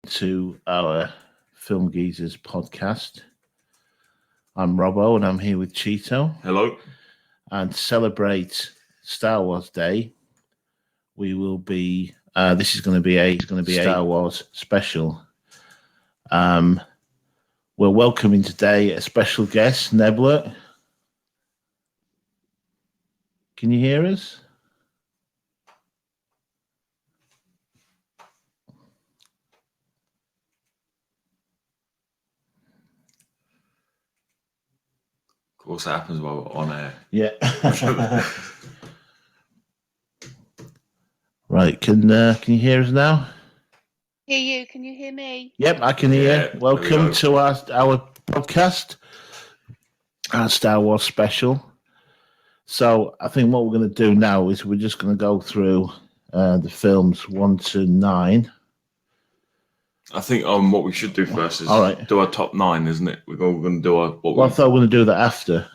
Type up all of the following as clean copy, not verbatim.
to our Film Geezers podcast. I'm Robbo and I'm here with Cheeto. Hello. And to celebrate Star Wars Day, we will be. This is going to be a Star Wars special. We're welcoming today a special guest, Nebula. Can you hear us? Of course, that happens while we're on air. Yeah. Right. Can you hear us now? Hear you. Can you hear me? Yep, I can hear. Welcome to our podcast, our Star Wars special. So I think what we're going to do now is we're just going to go through the films 1 to 9. I think what we should do first is do our top 9, isn't it? We're going to do our. I thought we were going to do that after.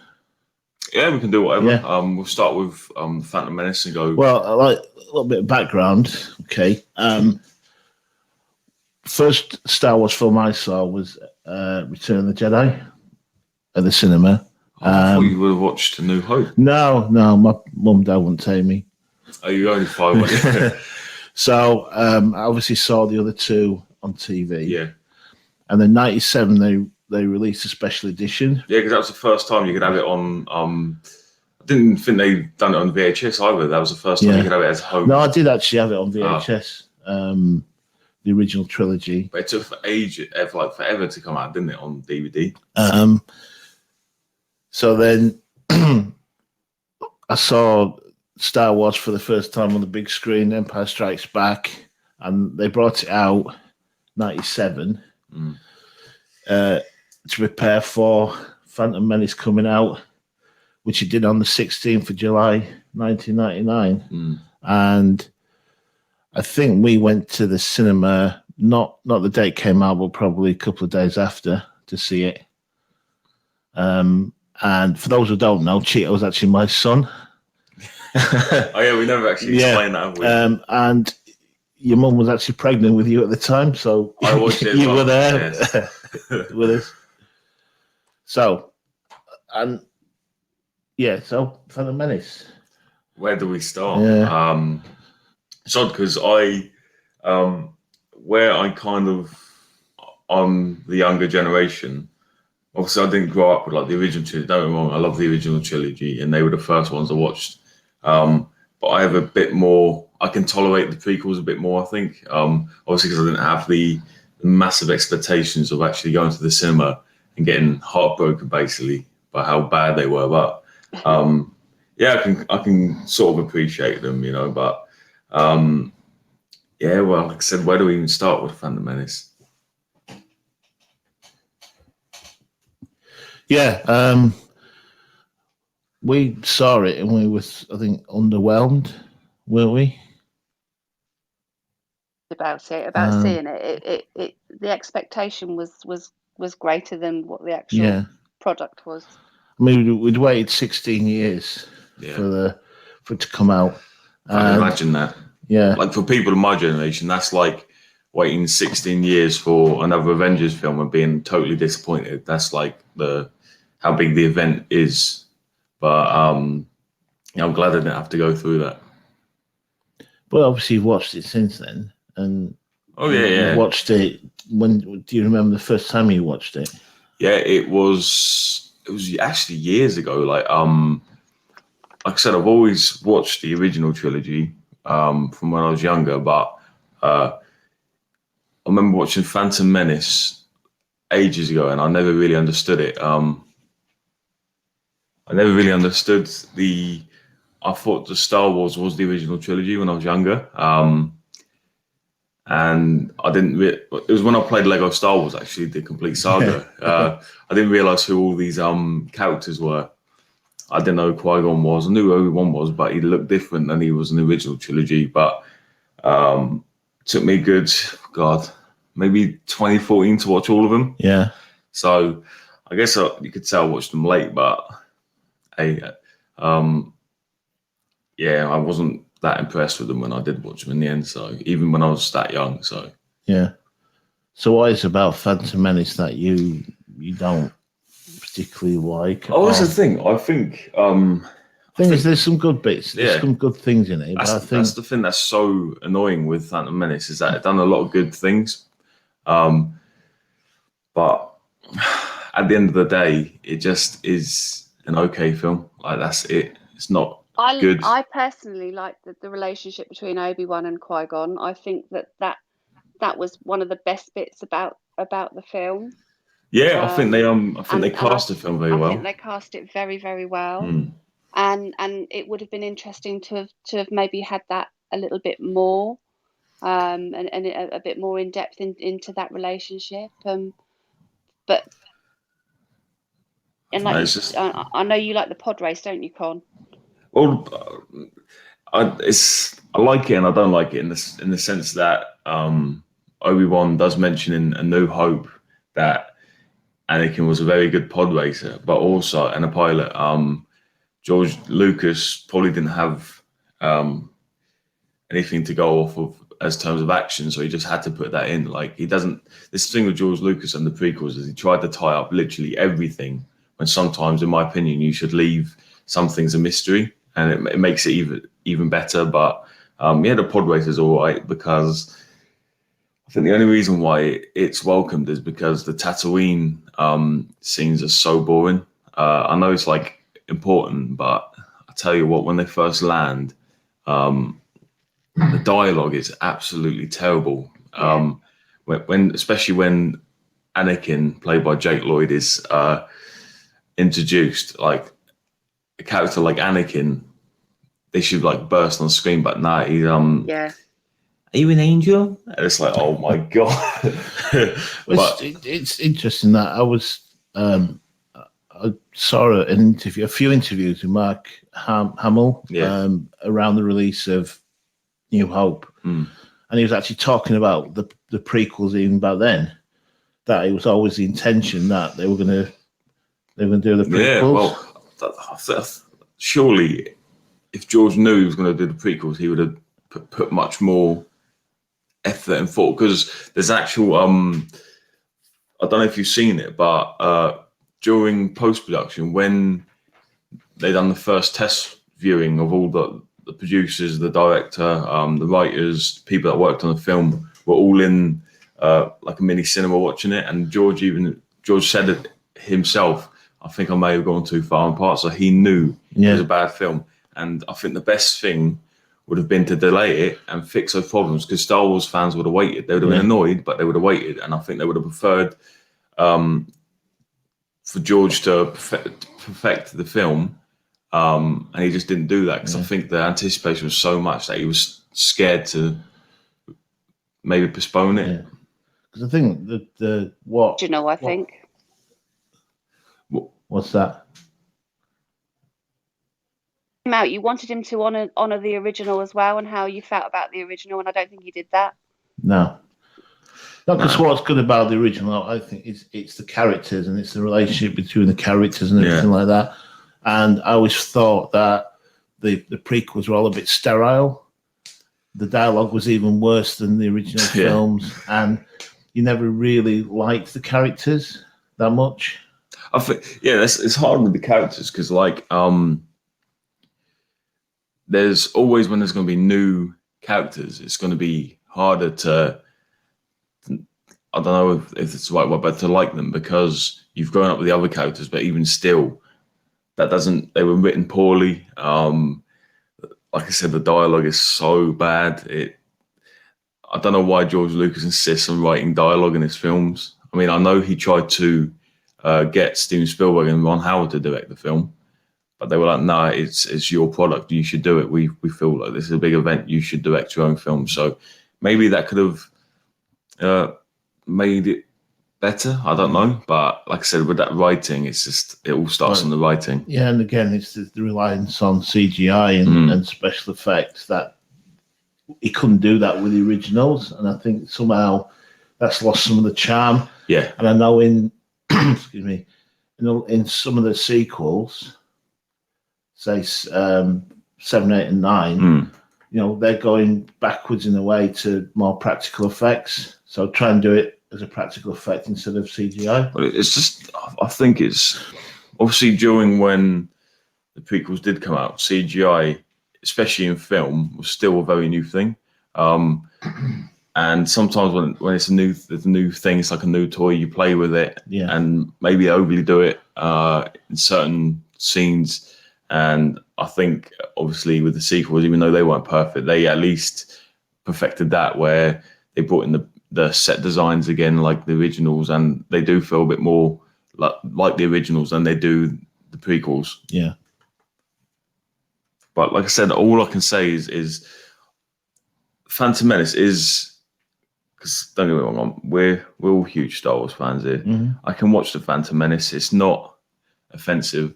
Yeah, we can do whatever. Yeah. We'll start with Phantom Menace and go. Well, I like a little bit of background. Okay. First Star Wars film I saw was Return of the Jedi at the cinema. I thought you would have watched A New Hope. No, my mum and dad wouldn't take me. Oh, you only 5. So I obviously saw the other two on TV. Yeah. And then 97 they released a special edition. Yeah, because that was the first time you could have it on. I didn't think they'd done it on VHS either. That was the first time you could have it as home. No, I did actually have it on VHS. The original trilogy. But it took forever to come out, didn't it, on DVD? So then I saw Star Wars for the first time on the big screen, Empire Strikes Back, and they brought it out 97 to prepare for Phantom Menace coming out, which it did on the 16th of July 1999. And I think we went to the cinema, not the day it came out, but probably a couple of days after to see it. And for those who don't know, Cheeto was actually my son. Oh yeah, we never actually explained that, have we? And your mum was actually pregnant with you at the time, so I watched it. You were there with us. So, so Phantom Menace. Where do we start? Yeah. It's odd because where I kind of on the younger generation. Obviously, I didn't grow up with like the original trilogy. Don't get me wrong, I love the original trilogy, and they were the first ones I watched. But I have a bit more. I can tolerate the prequels a bit more. I think, obviously, because I didn't have the massive expectations of actually going to the cinema and getting heartbroken basically by how bad they were. But I can sort of appreciate them, you know. But well, like I said, where do we even start with Phantom Menace? Yeah, we saw it and we were, I think, underwhelmed, weren't we? About seeing it. It the expectation was greater than what the actual product was. I mean, we'd waited 16 years for it to come out. I can imagine that. Yeah, like for people of my generation, that's like waiting 16 years for another Avengers film and being totally disappointed. That's like how big the event is. But I'm glad I didn't have to go through that. But obviously you've watched it since then. And you watched it when? Do you remember the first time you watched it? Yeah, it was actually years ago. Like I said, I've always watched the original trilogy from when I was younger, but I remember watching Phantom Menace ages ago, and I never really understood it. I never really understood I thought the Star Wars was the original trilogy when I was younger. And I didn't. It was when I played Lego Star Wars, actually, the complete saga. I didn't realize who all these characters were. I didn't know who Qui-Gon was. I knew who Obi-Wan was, but he looked different than he was in the original trilogy. But took me maybe 2014 to watch all of them. Yeah. So I guess you could say I watched them late, but I wasn't that impressed with them when I did watch them in the end. So even when I was that young, so yeah. So what is it about Phantom Menace that you don't particularly like? Oh, that's the thing. I think there's some good bits. There's some good things in it. That's the thing that's so annoying with Phantom Menace is that it done a lot of good things. But at the end of the day, it just is an okay film. Like, that's it. It's not good. I personally like the relationship between Obi-Wan and Qui-Gon. I think that was one of the best bits about the film. Yeah, I think they cast the film very well. I think they cast it very, very well. And it would have been interesting to have maybe had that a little bit more, and a bit more in depth into that relationship. But and like I know you like the pod race, don't you, Con? Well, I like it and I don't like it in the sense that Obi-Wan does mention in A New Hope that Anakin was a very good pod racer, but also and a pilot. George Lucas probably didn't have anything to go off of as terms of action, so he just had to put that in. Like, he doesn't. This thing with George Lucas and the prequels is he tried to tie up literally everything. When sometimes, in my opinion, you should leave some things a mystery, and it makes it even better. But the pod race is all right because I think the only reason why it's welcomed is because the Tatooine scenes are so boring. I know it's like important, but I tell you what, when they first land, the dialogue is absolutely terrible. Especially when Anakin, played by Jake Lloyd, is introduced, like a character like Anakin, they should like burst on screen, but nah, he's Are you an angel? And it's like, oh my god. It's interesting that I saw a few interviews with Mark Hamill around the release of New Hope, and he was actually talking about the prequels even back then. That it was always the intention that they were going to do the prequels. Yeah, well, surely if George knew he was going to do the prequels, he would have put much more effort and thought, because there's actual I don't know if you've seen it, but during post-production, when they done the first test viewing of all the producers, the director, the writers, people that worked on the film, were all in like a mini cinema watching it, and George said it himself, I think I may have gone too far apart, so he knew it was a bad film. And I think the best thing would have been to delay it and fix those problems, because Star Wars fans would have waited. They would have been annoyed, but they would have waited. And I think they would have preferred for George to perfect the film. And he just didn't do that, because I think the anticipation was so much that he was scared to maybe postpone it. Because I think what... Do you know, I think... What's that? Out, you wanted him to honor the original as well, and how you felt about the original, and I don't think he did that. No, because what's good about the original, I think, it's the characters, and it's the relationship between the characters and everything like that. And I always thought that the prequels were all a bit sterile. The dialogue was even worse than the original films, and you never really liked the characters that much. I think it's hard with the characters, because like there's always, when there's going to be new characters, it's going to be harder to, I don't know if it's the right word, but to like them, because you've grown up with the other characters. But even still, they were written poorly. Like I said, the dialogue is so bad. I don't know why George Lucas insists on writing dialogue in his films. I mean, I know he tried to get Steven Spielberg and Ron Howard to direct the film, but they were like, "No, it's your product. You should do it. We feel like this is a big event. You should direct your own film." So maybe that could have made it better. I don't know, but like I said, with that writing, it's just, it all starts on the writing. Yeah, and again, it's the reliance on CGI and special effects that he couldn't do that with the originals, and I think somehow that's lost some of the charm. Yeah, and I know in excuse me, in some of the sequels, say 7, 8, and 9, they're going backwards in a way to more practical effects. So try and do it as a practical effect instead of CGI. But it's just, I think it's obviously during when the prequels did come out, CGI, especially in film, was still a very new thing. And sometimes when it's a new thing, it's like a new toy. You play with it, and maybe overly do it in certain scenes. And I think obviously with the sequels, even though they weren't perfect, they at least perfected that, where they brought in the set designs again like the originals, and they do feel a bit more like the originals than they do the prequels. Yeah. But like I said, all I can say is Phantom Menace is, because don't get me wrong, we're all huge Star Wars fans here. Mm-hmm. I can watch the Phantom Menace. It's not offensive.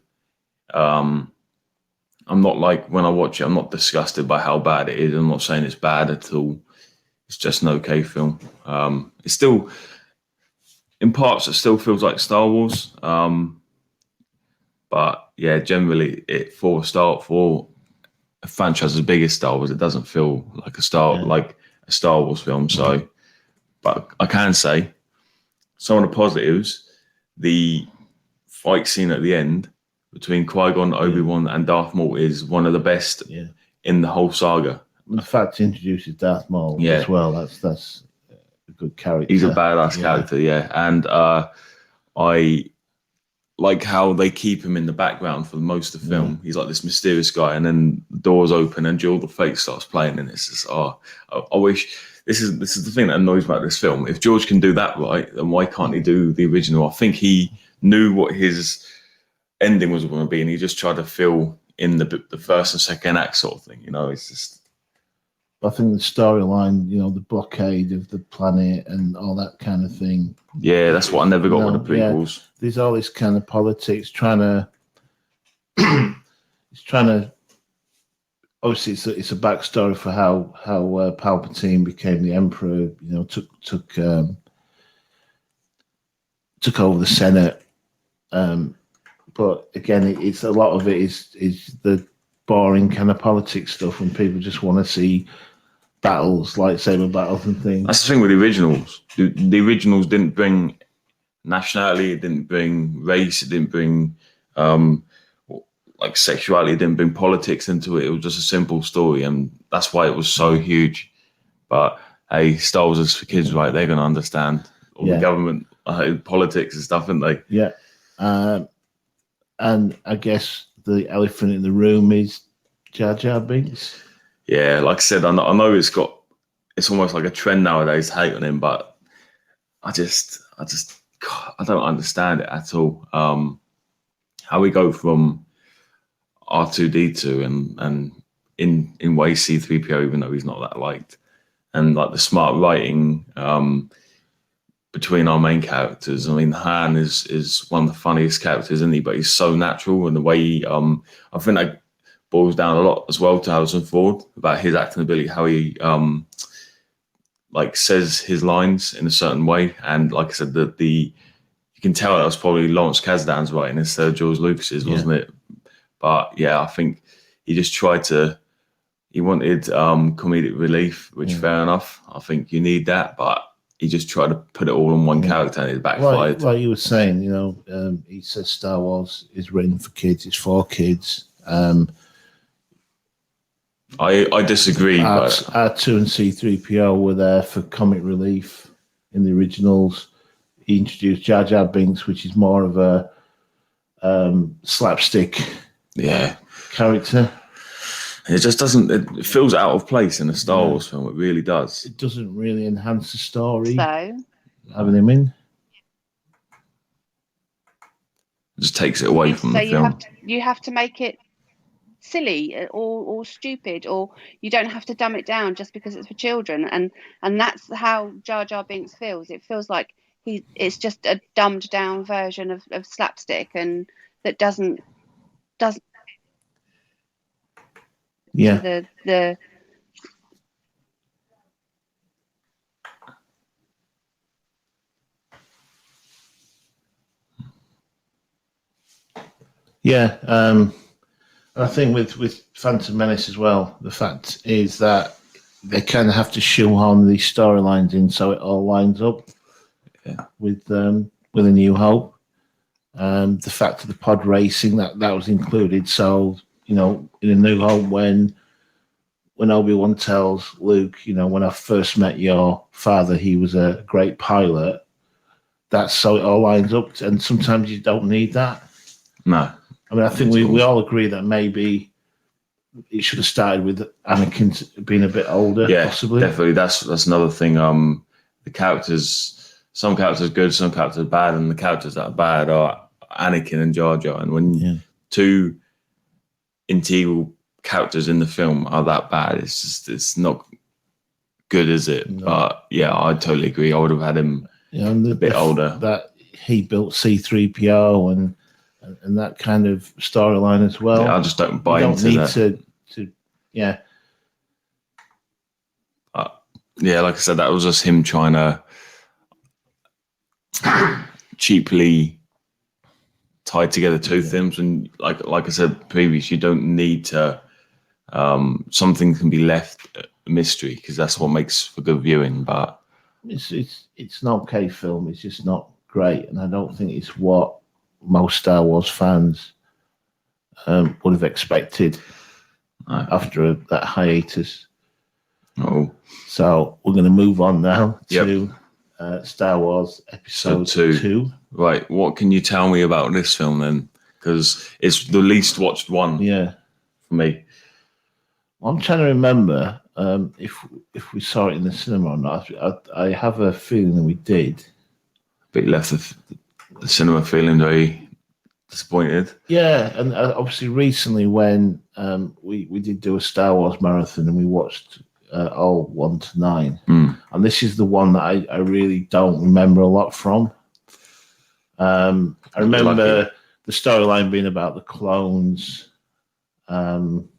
I'm not like, when I watch it, I'm not disgusted by how bad it is. I'm not saying it's bad at all. It's just an okay film. It's still, in parts, it still feels like Star Wars. But yeah, generally, for a franchise as big as Star Wars, it doesn't feel like a Star Wars film. So, but I can say some of the positives: the fight scene at the end between Qui-Gon, Obi-Wan, and Darth Maul is one of the best in the whole saga. The fact it introduces Darth Maul as well, that's a good character. He's a badass character, and I like how they keep him in the background for most of the film. He's like this mysterious guy, and then the doors open and Duel of the Fates starts playing, and it's just, I wish, this is the thing that annoys me about this film. If George can do that right, then why can't he do the original? I think he knew what his ending was going to be, and he just tried to fill in the first and second act sort of thing. It's just, I think the storyline, the blockade of the planet and all that kind of thing. Yeah, that's what I never got with the prequels. Yeah. There's all this kind of politics trying to. Obviously, it's a backstory for how Palpatine became the Emperor. Took over the Senate. But again, it's a lot of it is the boring kind of politics stuff, and people just want to see battles, lightsaber battles and things. That's the thing with the originals. The originals didn't bring nationality, it didn't bring race, it didn't bring sexuality, it didn't bring politics into it. It was just a simple story, and that's why it was so huge. But hey, Star Wars is for kids, right? They're going to understand all the government politics and stuff, aren't they? Yeah. And I guess the elephant in the room is Jar Jar Binks. Yeah, like I said, I know it's almost like a trend nowadays to hate on him, but I don't understand it at all. How we go from R2D2 and in ways C3PO, even though he's not that liked, and like the smart writing between our main characters. I mean, Han is one of the funniest characters, isn't he? But he's so natural, and the way he, I think that boils down a lot as well to Harrison Ford about his acting ability, how he says his lines in a certain way, and like I said, you can tell that was probably Lawrence Kasdan's writing instead of George Lucas's, wasn't it? But yeah, I think he just he wanted comedic relief, which fair enough. I think you need that, but he just tried to put it all on one character and it backfired. Like you were saying, he says Star Wars is written for kids, it's for kids. I disagree. R2 and C3PO were there for comic relief in the originals. He introduced Jar Jar Binks, which is more of a slapstick character. It just doesn't. It feels out of place in a Star Wars film. It really does. It doesn't really enhance the story. So having him in, it just takes it away from the film. You have to make it silly or stupid, or you don't have to dumb it down just because it's for children. And that's how Jar Jar Binks feels. It feels like it's just a dumbed down version of slapstick, and that doesn't. Yeah. I think with Phantom Menace as well, the fact is that they kind of have to shoehorn these storylines in so it all lines up. with A New Hope. The fact of the pod racing that was included. So in A New Hope, when Obi-Wan tells Luke, when I first met your father, he was a great pilot. That's so it all lines up, and sometimes you don't need that. No, I mean, I think we all agree that maybe it should have started with Anakin being a bit older. Yeah, possibly. Definitely. That's another thing. The characters, some characters are good, some characters are bad, and the characters that are bad are Anakin and Jar Jar. And when two integral characters in the film are that bad, it's not good, is it? No. But yeah, I totally agree. I would have had him a bit older. That he built C-3PO and that kind of storyline as well. Yeah, I just don't buy you into don't need that. to yeah. Yeah, like I said, that was just him trying to cheaply tie together two films. And like I said previously, you don't need to. Something can be left a mystery because that's what makes for good viewing. But it's an okay film. It's just not great, and I don't think it's what most Star Wars fans would have expected after that hiatus. Oh, so we're going to move on now to Star Wars Episode 2. Right, what can you tell me about this film then? Because it's the least watched one. Yeah, for me. I'm trying to remember if we saw it in the cinema or not. I have a feeling that we did. But you left the cinema feeling very disappointed. Yeah, and obviously recently when we did do a Star Wars marathon and we watched all 1 to 9, and this is the one that I really don't remember a lot from. I remember the storyline being about the clones, and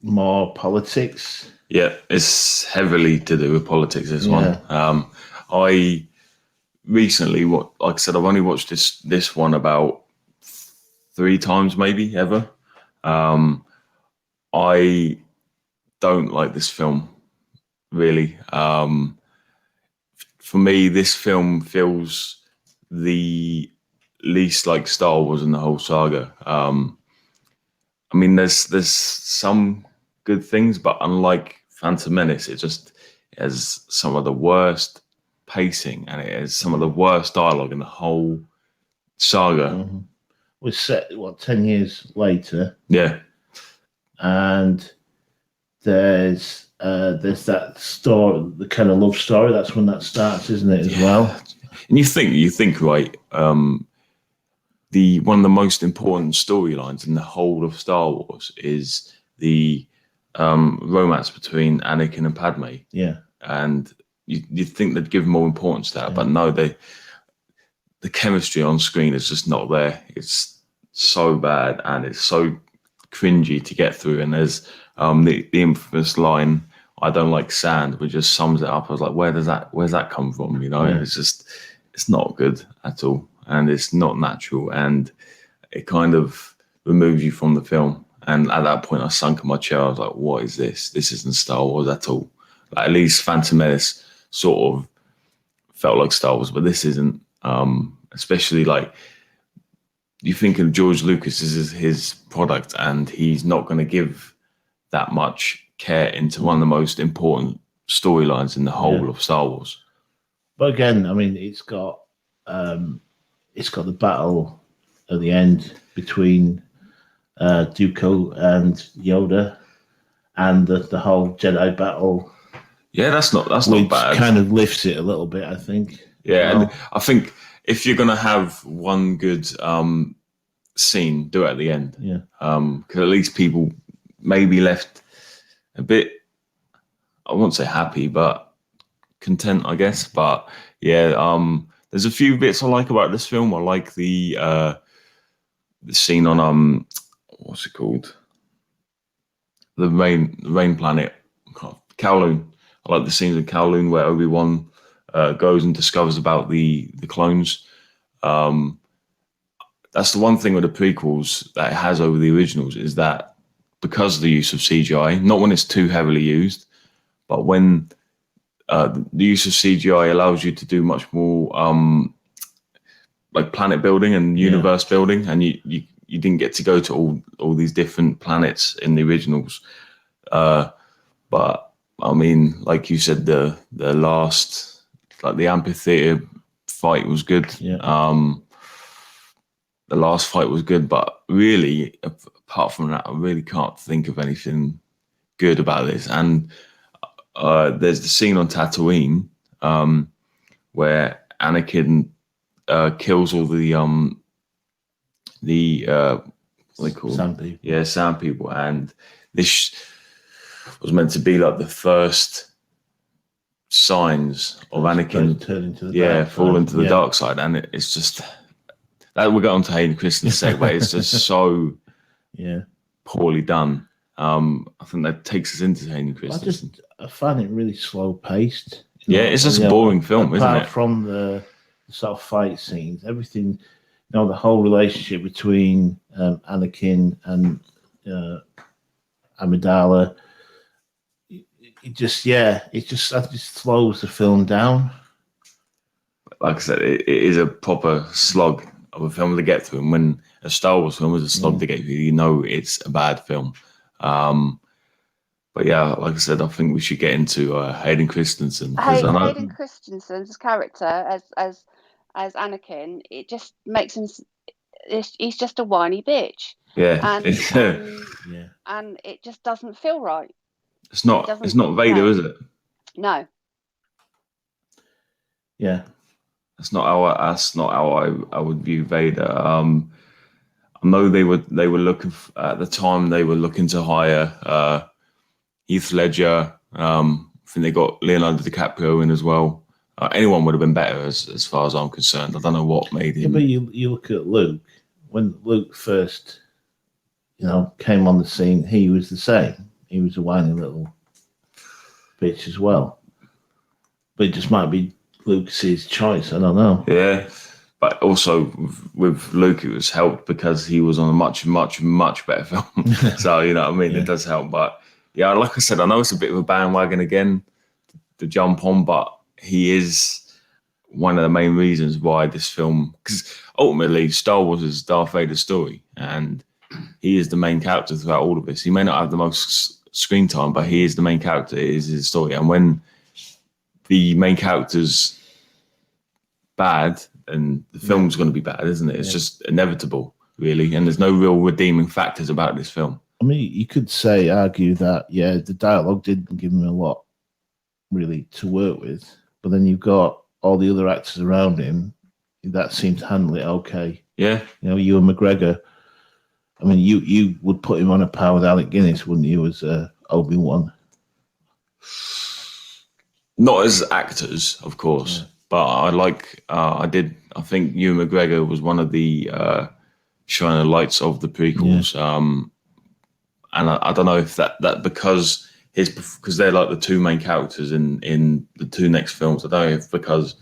more politics. Yeah, it's heavily to do with politics, this one. I recently, like I said, I've only watched this one about 3 times maybe ever. I don't like this film, really. For me, this film feels the least like Star Wars in the whole saga. I mean, there's some good things, but unlike Phantom Menace, it has some of the worst pacing and it has some of the worst dialogue in the whole saga. Mm-hmm. We're set 10 years later. Yeah, and there's that story, the kind of love story. That's when that starts, isn't it? As well. And you think right. One of the most important storylines in the whole of Star Wars is the romance between Anakin and Padme. Yeah, and you'd think they'd give more importance to that, but no, the chemistry on screen is just not there. It's so bad and it's so cringy to get through. And there's the infamous line, "I don't like sand," which just sums it up. I was like, where's that come from? It's not good at all. And it's not natural, and it kind of removes you from the film. And at that point, I sunk in my chair. I was like, "What is this? This isn't Star Wars at all." Like, at least Phantom Menace sort of felt like Star Wars, but this isn't. Especially like you think of George Lucas as his product, and he's not going to give that much care into one of the most important storylines in the whole of Star Wars. But again, I mean, it's got the battle at the end between Dooku and Yoda, and the whole Jedi battle. Yeah, that's not bad. Kind of lifts it a little bit, I think. Yeah, and I think if you're gonna have one good scene, do it at the end. Yeah. Because at least people may be left a bit, I won't say happy, but content, I guess. But yeah, there's a few bits I like about this film. I like the scene on what's it called? The rain planet, Kowloon. I like the scenes in Kowloon where Obi-Wan goes and discovers about the clones. That's the one thing with the prequels that it has over the originals, is that because of the use of CGI, not when it's too heavily used, but when the use of CGI allows you to do much more like planet building and universe building, and you didn't get to go to all these different planets in the originals. But I mean, like you said, the last, like the amphitheater fight was good. The last fight was good, but really, apart from that, I really can't think of anything good about this. And there's the scene on Tatooine where Anakin kills all the what they call Sand people. Yeah, sand people, and this was meant to be like the first signs of Anakin turning to the dark falling side. to the dark side, and it's just that we'll get on to Hayden Christensen's sake, but it's just so poorly done. I think that takes us into Hayden Christensen. I find it really slow paced. It's just a boring film, isn't it? Apart from the sort of fight scenes, everything, the whole relationship between Anakin and Amidala, it just slows the film down. Like I said, it is a proper slog of a film to get through, and when a Star Wars film is a slog to get through, it's a bad film. But yeah, like I said, I think we should get into Hayden Christensen. Hayden Christensen's character as Anakin, it just makes him. He's just a whiny bitch. And it just doesn't feel right. It's not Vader, is it? No. Yeah. That's not how I would view Vader. I know they were looking at the time. They were looking to hire Heath Ledger. I think they got Leonardo DiCaprio in as well. Anyone would have been better, as far as I'm concerned. I don't know what made him. Yeah, but you look at Luke. When Luke first, came on the scene, he was the same. He was a whiny little bitch as well. But it just might be Lucas's choice. I don't know. Yeah, but also with Luke, it was helped because he was on a much, much, much better film. So you know what I mean. It does help. But yeah, like I said, I know it's a bit of a bandwagon again to jump on, but he is one of the main reasons why this film, because ultimately Star Wars is Darth Vader's story, and he is the main character throughout all of this. He may not have the most screen time, but he is the main character. It is his story, and when the main character's bad, and the film's going to be bad, isn't it? It's just inevitable, really, and there's no real redeeming factors about this film. I mean, you could argue that, the dialogue didn't give him a lot really to work with, but then you've got all the other actors around him that seem to handle it okay. Yeah. Ewan McGregor, I mean, you would put him on a par with Alec Guinness, wouldn't you, as Obi-Wan? Not as actors, of course, but I think Ewan McGregor was one of the shining lights of the prequels. And I don't know if that because they're like the two main characters in the two next films. I don't know if because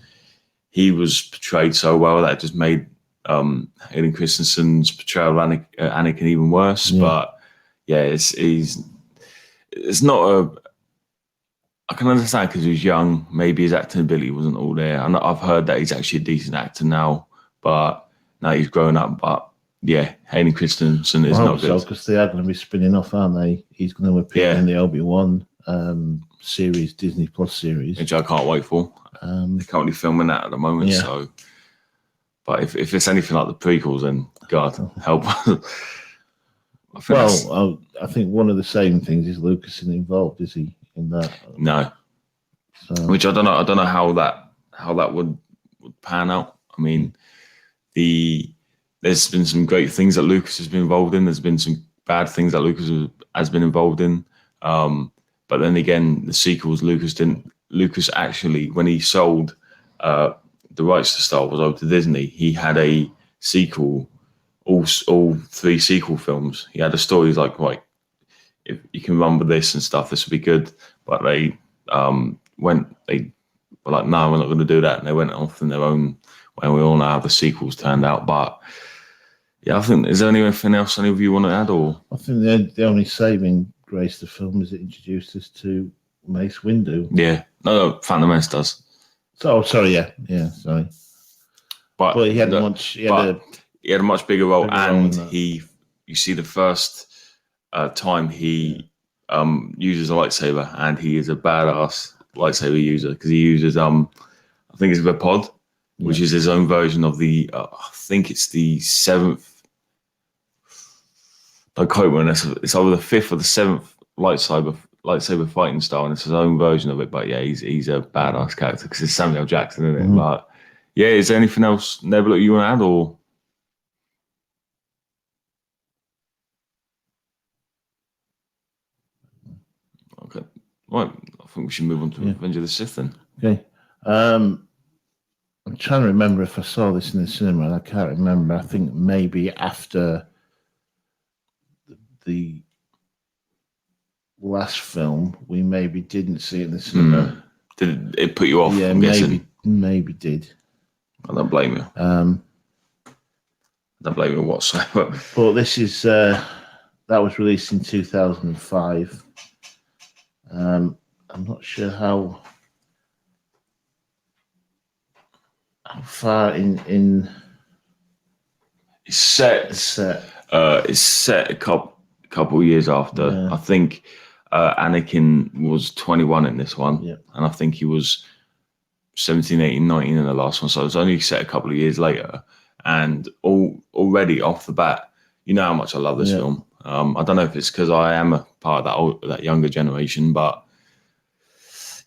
he was portrayed so well that just made Hayden Christensen's portrayal of Anakin even worse. But it's not I can understand because he was young. Maybe his acting ability wasn't all there. And I've heard that he's actually a decent actor now, but now he's grown up. But yeah, Hayden Christensen is not good. Because they are going to be spinning off, aren't they? He's going to appear in the Obi-Wan series, Disney Plus series, which I can't wait for. They're currently filming that at the moment. So, but if it's anything like the prequels, then God help. I think one of the saving things is Lucas isn't involved, is he? In that? No. So. Which I don't know. I don't know how that would pan out. I mean, there's been some great things that Lucas has been involved in. There's been some bad things that Lucas has been involved in. But then again, the sequels, Lucas actually, when he sold the rights to Star Wars over to Disney, he had a sequel, all three sequel films. He had a story like, right, if you can run with this and stuff, this would be good. But they were like, no, we're not going to do that. And they went off in their own way. We all know how the sequels turned out. But yeah, I think, is there anything else any of you want to add? Or I think the only saving grace of the film is it introduced us to Mace Windu. Yeah, no, Phantom Menace does. So sorry, sorry. But he had he had a much bigger role, and role you see the first time he uses a lightsaber, and he is a badass lightsaber user because he uses I think it's the pod, which is his own version of the I think it's the 7th. Don't quote me on this. It's either the 5th or the 7th lightsaber fighting style, and it's his own version of it. But yeah, he's a badass character because it's Samuel Jackson, isn't it? Mm-hmm. But yeah, is there anything else, Nebula, you want to add, or? Okay, right. I think we should move on to Revenge of the Sith then. Okay. I'm trying to remember if I saw this in the cinema, and I can't remember. I think maybe after the last film, we maybe didn't see it in the cinema. Did it put you off? Yeah, maybe did. I don't blame you. I don't blame you whatsoever. But this is that was released in 2005. I'm not sure how far in it's set. It's set a couple of years after. Yeah. I think Anakin was 21 in this one, and I think he was 17, 18, 19 in the last one. So it was only set a couple of years later, and already off the bat, you know how much I love this film. I don't know if it's because I am a part of that younger generation, but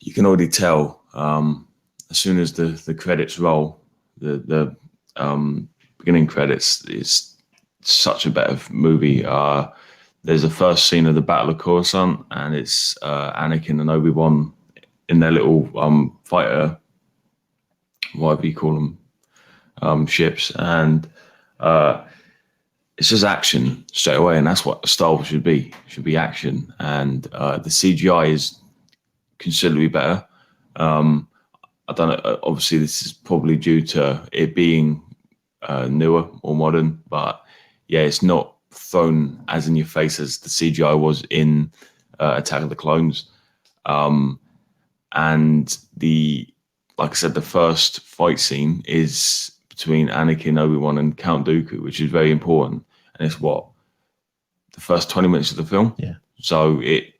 you can already tell as soon as the credits roll, the beginning credits, it's such a better movie. There's the first scene of the Battle of Coruscant, and it's Anakin and Obi-Wan in their little fighter, whatever you call them, ships, and it's just action straight away, and that's what Star Wars should be. It should be action, and the CGI is considerably better. I don't know. Obviously, this is probably due to it being newer or modern, but yeah, it's not thrown as in your face as the CGI was in Attack of the Clones. And like I said, the first fight scene is between Anakin, Obi-Wan, and Count Dooku, which is very important. And it's the first 20 minutes of the film. Yeah. So it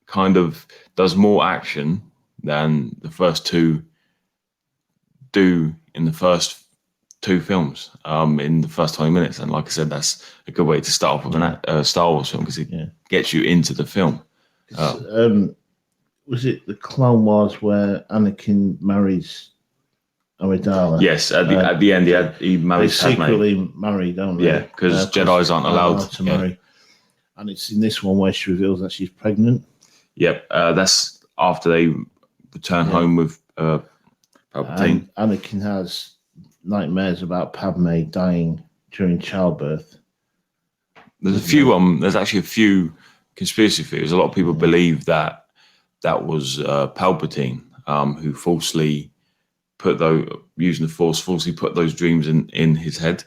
kind of does more action than the first two do in the first two films in the first 20 minutes. And like I said, that's a good way to start off with a Star Wars film because it gets you into the film. Was it the Clone Wars where Anakin marries Amidala? Yes, at the end, he marries Padme. They secretly married, don't they? Yeah, because Jedis aren't allowed to marry. And it's in this one where she reveals that she's pregnant. Yep, that's after they return home with Palpatine. And Anakin has nightmares about Padme dying during childbirth. There's actually a few conspiracy theories. A lot of people believe that was Palpatine who falsely using the Force, falsely put those dreams in his head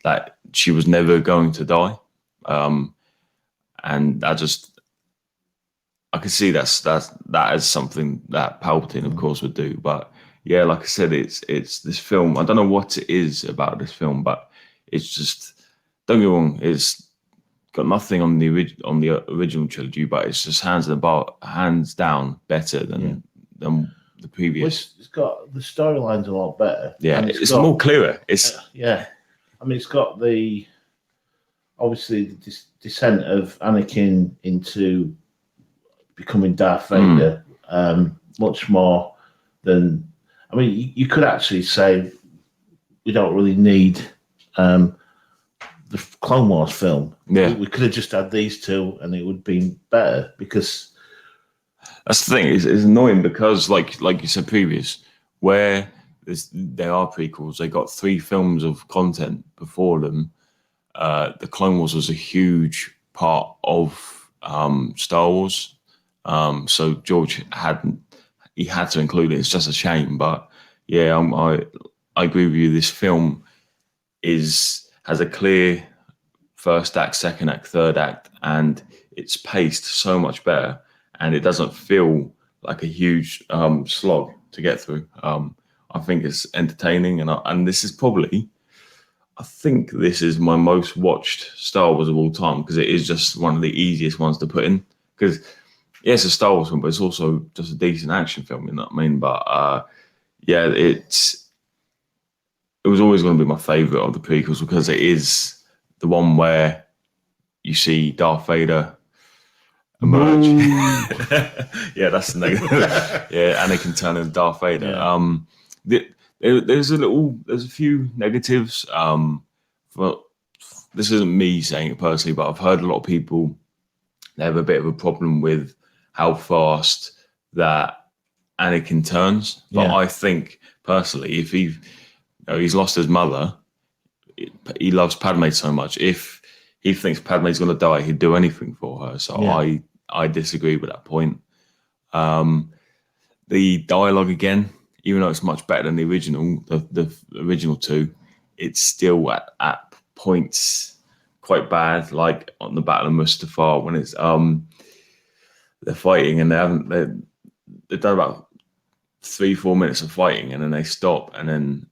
that she was never going to die. And I can see that is something that Palpatine, of course, would do. But yeah, like I said, it's this film. I don't know what it is about this film, but it's just, don't get me wrong, it's got nothing on the original trilogy, but it's just hands down better than the previous. Well, it's got the storyline's a lot better. Yeah, it's more clearer. It's I mean, it's got obviously the descent of Anakin into becoming Darth Vader, much more than. I mean, you could actually say we don't really need the Clone Wars film. Yeah, we could have just had these two, and it would have been better because that's the thing. It's annoying because, like you said previous, where there are prequels, they got 3 films of content before them. The Clone Wars was a huge part of Star Wars, so George had to include it. It's just a shame, but yeah, I agree with you. This film has a clear first act, second act, third act, and it's paced so much better, and it doesn't feel like a huge slog to get through. I think it's entertaining, and this is probably, I think this is my most watched Star Wars of all time, because it is just one of the easiest ones to put in. Because yeah, it's a Star Wars film, but it's also just a decent action film. You know what I mean? But yeah, it was always going to be my favorite of the prequels, because it is the one where you see Darth Vader emerge. Yeah, that's the negative. Yeah, Anakin turning into Darth Vader. Yeah. There's a few negatives. But this isn't me saying it personally, but I've heard a lot of people, they have a bit of a problem with how fast that Anakin turns. But Yeah. I think personally, if he's lost his mother, he loves Padme so much. If he thinks Padme's going to die, he'd do anything for her. So Yeah. I disagree with that point. The dialogue, again, even though it's much better than the original, the original two, it's still at points quite bad. Like on the Battle of Mustafar, when it's they're fighting and they've done about 3-4 minutes of fighting, and then they stop, and then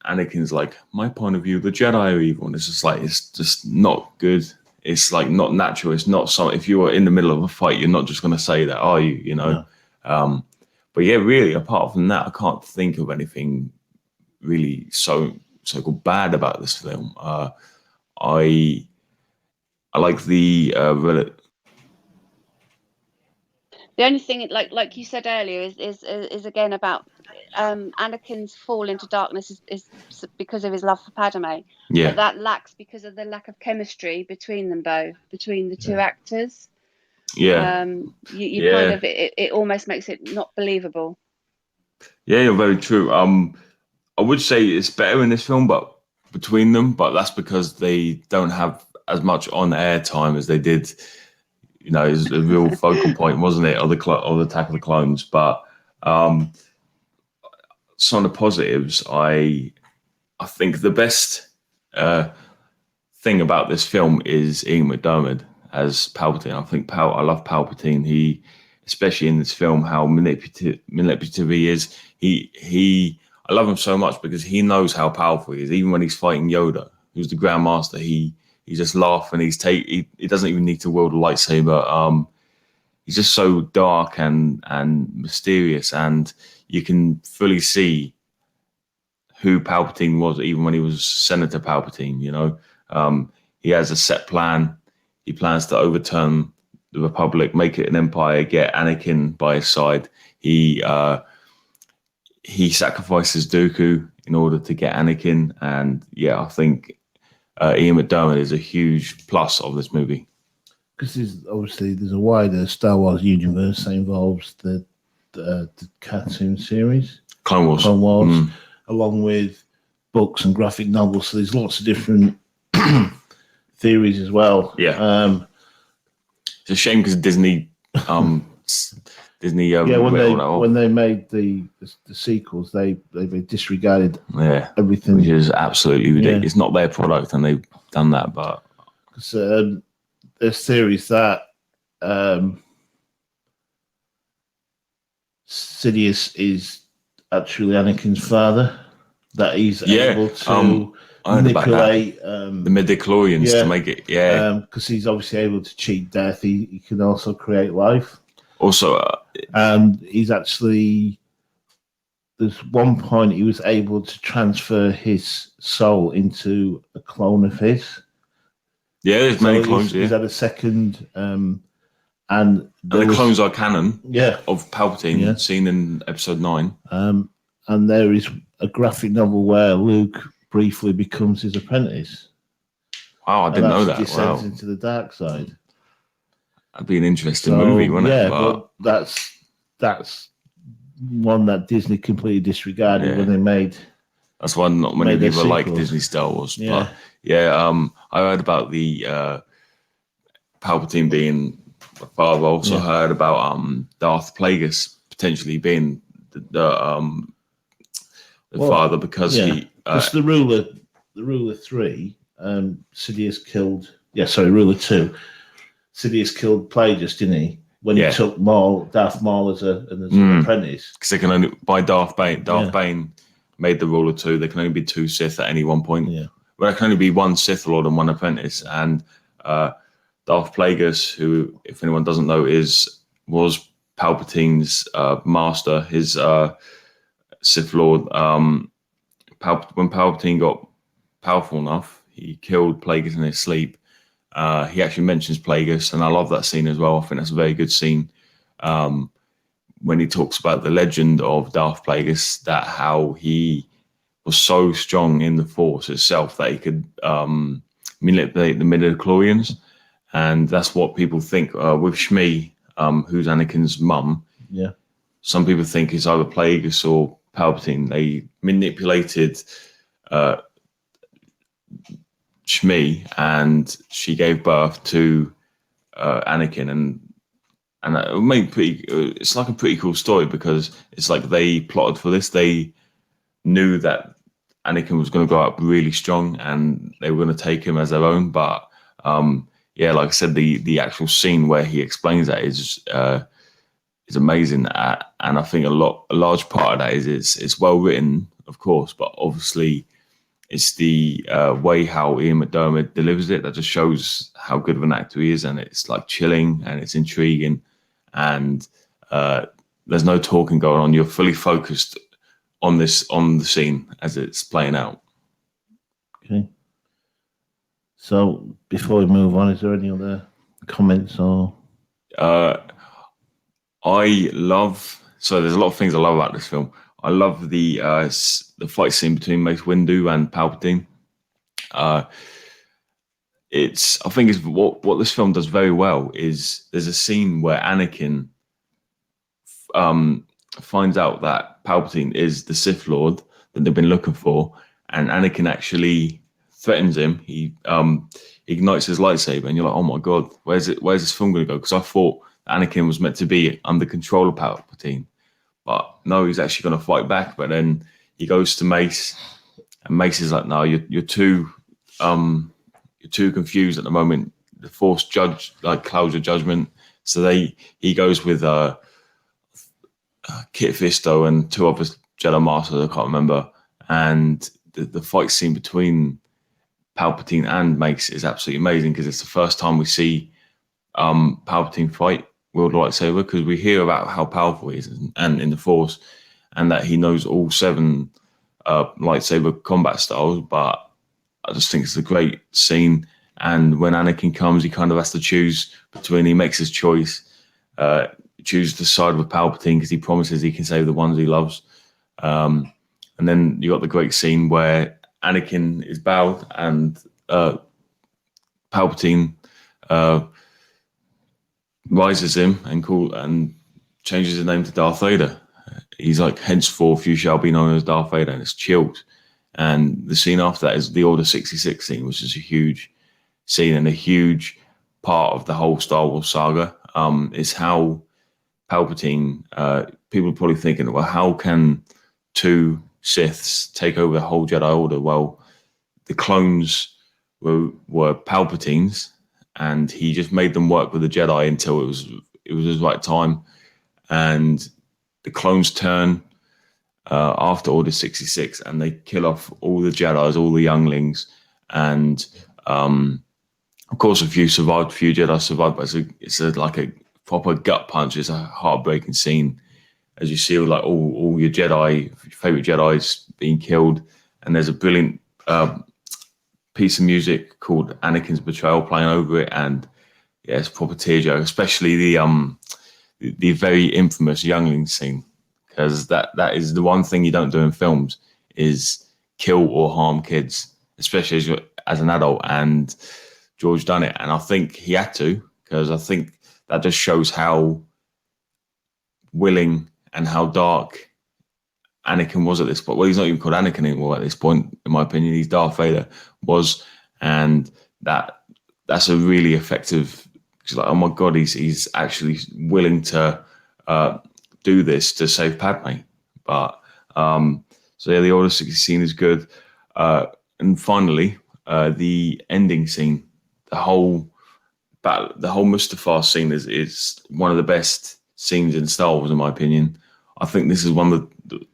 Anakin's like, my point of view, the Jedi are evil. And it's just like, it's just not good. It's like not natural. It's not something, if you were in the middle of a fight, you're not just going to say that, are you? You know? No. But yeah, really, apart from that, I can't think of anything really so-called bad about this film. I like the The only thing, like you said earlier, is again about Anakin's fall into darkness is because of his love for Padme. Yeah. But that lacks because of the lack of chemistry between them both, between the two actors. Yeah. You kind of, it almost makes it not believable. Yeah, you're very true. I would say it's better in this film, but between them, but that's because they don't have as much on-air time as they did. You know, it's a real focal point, wasn't it, of the Attack of the Clones? But some of the positives, I think the best thing about this film is Ian McDiarmid as Palpatine. I think I love Palpatine. He, especially in this film, how manipulative he is. I love him so much because he knows how powerful he is. Even when he's fighting Yoda, who's the Grand Master, he just laughs and he doesn't even need to wield a lightsaber. He's just so dark and mysterious, and you can fully see who Palpatine was, even when he was Senator Palpatine. You know, he has a set plan. He plans to overturn the Republic, make it an empire, get Anakin by his side. He sacrifices Dooku in order to get Anakin, and yeah, I think Ian McDiarmid is a huge plus of this movie. Because there's a wider Star Wars universe that involves the cartoon series, Clone Wars, along with books and graphic novels. So there's lots of different theories as well. Yeah. It's a shame because Disney. When they made the sequels, they disregarded everything, which is absolutely ridiculous. It's not their product, and they've done that. But there's theories that Sidious is actually Anakin's father, that he's able to manipulate the midichlorians to make it. Because he's obviously able to cheat death. He can also create life. Also, and he's actually, there's one point he was able to transfer his soul into a clone of his. Yeah, there's many clones. He's had a second, and the clones are canon. Yeah, of Palpatine, seen in Episode 9. And there is a graphic novel where Luke briefly becomes his apprentice. Wow, I didn't know that. Descends into the dark side. That'd be an interesting movie, wouldn't it? Yeah, but that's one that Disney completely disregarded when they made. That's why not many people like Disney Star Wars. Yeah. But I heard about the Palpatine being the father. I also heard about Darth Plagueis potentially being the father, because because the ruler 3, Sidious killed. Yeah, sorry, ruler 2. Sidious killed Plagueis, didn't he? when he took Darth Maul as an apprentice. Because they can only, by Darth Bane made the rule of 2. There can only be 2 Sith at any one point. Yeah. Well, there can only be 1 Sith Lord and 1 apprentice. And Darth Plagueis, who, if anyone doesn't know, was Palpatine's master, his Sith Lord. When Palpatine got powerful enough, he killed Plagueis in his sleep. He actually mentions Plagueis, and I love that scene as well. I think that's a very good scene. When he talks about the legend of Darth Plagueis, that how he was so strong in the Force itself that he could manipulate the midichlorians, and that's what people think with Shmi, who's Anakin's mum. Yeah, some people think it's either Plagueis or Palpatine. They manipulated Shmi, and she gave birth to Anakin, and it made it's like a pretty cool story, because it's like they plotted for this. They knew that Anakin was going to grow up really strong, and they were going to take him as their own. But yeah, like I said, the actual scene where he explains that is amazing, and I think a large part of that is it's well written, of course, but obviously it's the way how Ian McDiarmid delivers it that just shows how good of an actor he is, and it's like chilling and it's intriguing, and there's no talking going on. You're fully focused on the scene as it's playing out. Okay. So before we move on, is there any other comments or? There's a lot of things I love about this film. I love the fight scene between Mace Windu and Palpatine. I think it's what this film does very well is there's a scene where Anakin finds out that Palpatine is the Sith Lord that they've been looking for, and Anakin actually threatens him. He ignites his lightsaber, and you're like, oh my god, where's this film going to go? Because I thought Anakin was meant to be under control of Palpatine, but no, he's actually going to fight back. But then he goes to Mace, and Mace is like, no, you're too confused at the moment. The Force clouds your judgment. So he goes with Kit Fisto and 2 other Jedi Masters, I can't remember. And the fight scene between Palpatine and Mace is absolutely amazing, because it's the first time we see Palpatine fight wield a lightsaber, because we hear about how powerful he is and in the Force, and that he knows all 7 lightsaber combat styles. But I just think it's a great scene. And when Anakin comes, he kind of has to choose between. He makes his choice, chooses to side with Palpatine because he promises he can save the ones he loves. And then you got the great scene where Anakin is bowed, and Palpatine rises him and changes his name to Darth Vader. He's like, henceforth you shall be known as Darth Vader, and it's chilled. And the scene after that is the Order 66 scene, which is a huge scene and a huge part of the whole Star Wars saga. It's how Palpatine, people are probably thinking, well, how can 2 Siths take over the whole Jedi Order? Well, the clones were Palpatine's, and he just made them work with the Jedi until it was his right time. And the clones turn after Order 66, and they kill off all the Jedis, all the younglings, and of course a few Jedi survived, but it's like a proper gut punch. It's a heartbreaking scene as you see all your favorite Jedis being killed, and there's a brilliant piece of music called Anakin's Betrayal playing over it, and yeah, it's a proper tearjerker, especially the very infamous youngling scene, because that is the one thing you don't do in films, is kill or harm kids, especially as an adult. And George done it, and I think he had to, because I think that just shows how willing and how dark Anakin was at this point. Well, he's not even called Anakin anymore at this point, in my opinion. He's Darth Vader and that's a really effective. It's like, oh my god, he's actually willing to do this to save Padme. But so yeah, the Order 60 scene is good, and finally the ending scene, the whole the whole Mustafar scene is one of the best scenes in Star Wars, in my opinion. I think this is one of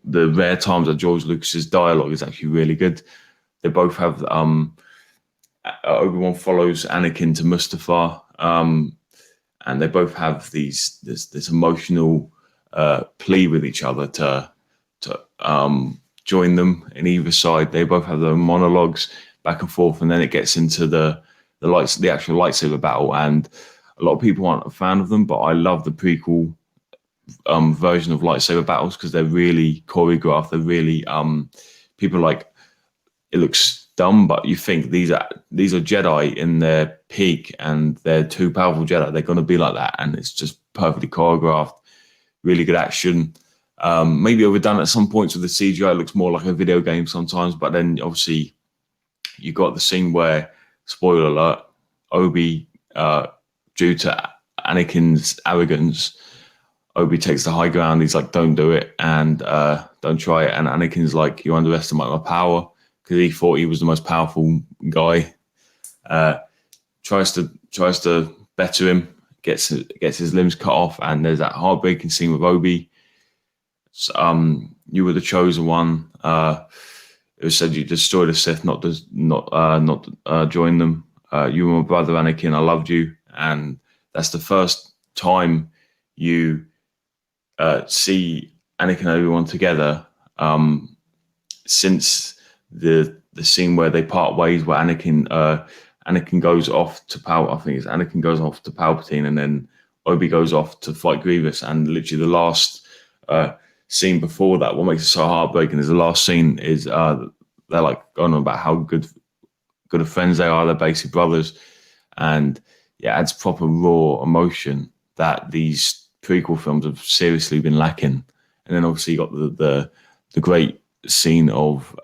the rare times that George Lucas's dialogue is actually really good. They both have Obi-Wan follows Anakin to Mustafar, and they both have this emotional plea with each other to join them in either side. They both have their monologues back and forth, and then it gets into the actual lightsaber battle. And a lot of people aren't a fan of them, but I love the prequel version of lightsaber battles because they're really choreographed. They're really people like, it looks dumb, but you think these are Jedi in their peak, and they're two powerful Jedi. They're going to be like that, and it's just perfectly choreographed. Really good action. Maybe overdone at some points with the CGI. It looks more like a video game sometimes, but then obviously you got the scene where, spoiler alert, Obi, due to Anakin's arrogance, Obi takes the high ground. He's like, don't do it, and don't try it. And Anakin's like, you underestimate my power, because he thought he was the most powerful guy. Tries to better him, gets his limbs cut off, and there's that heartbreaking scene with Obi. You were the chosen one. It was said you destroyed the Sith, not join them. You were my brother Anakin. I loved you, and that's the first time you see Anakin and Obi-Wan together since the scene where they part ways, where Anakin goes off to I think it's Anakin goes off to Palpatine, and then Obi goes off to fight Grievous. And literally the last scene before that, what makes it so heartbreaking is the last scene is they're like going on about how good of friends they are. They're basically brothers, and yeah, adds proper raw emotion that these prequel films have seriously been lacking. And then obviously you got the great scene of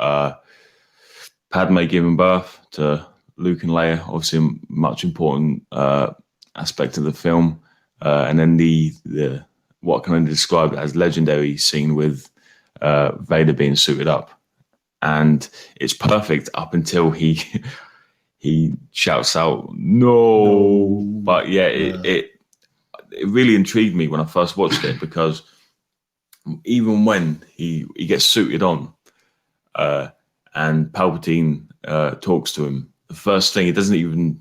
Padme giving birth to Luke and Leia, obviously a much important aspect of the film. And then the what can I describe as legendary scene with Vader being suited up. And it's perfect up until he shouts out, no. But yeah, it really intrigued me when I first watched it, because even when he gets suited on and Palpatine talks to him, the first thing, he doesn't even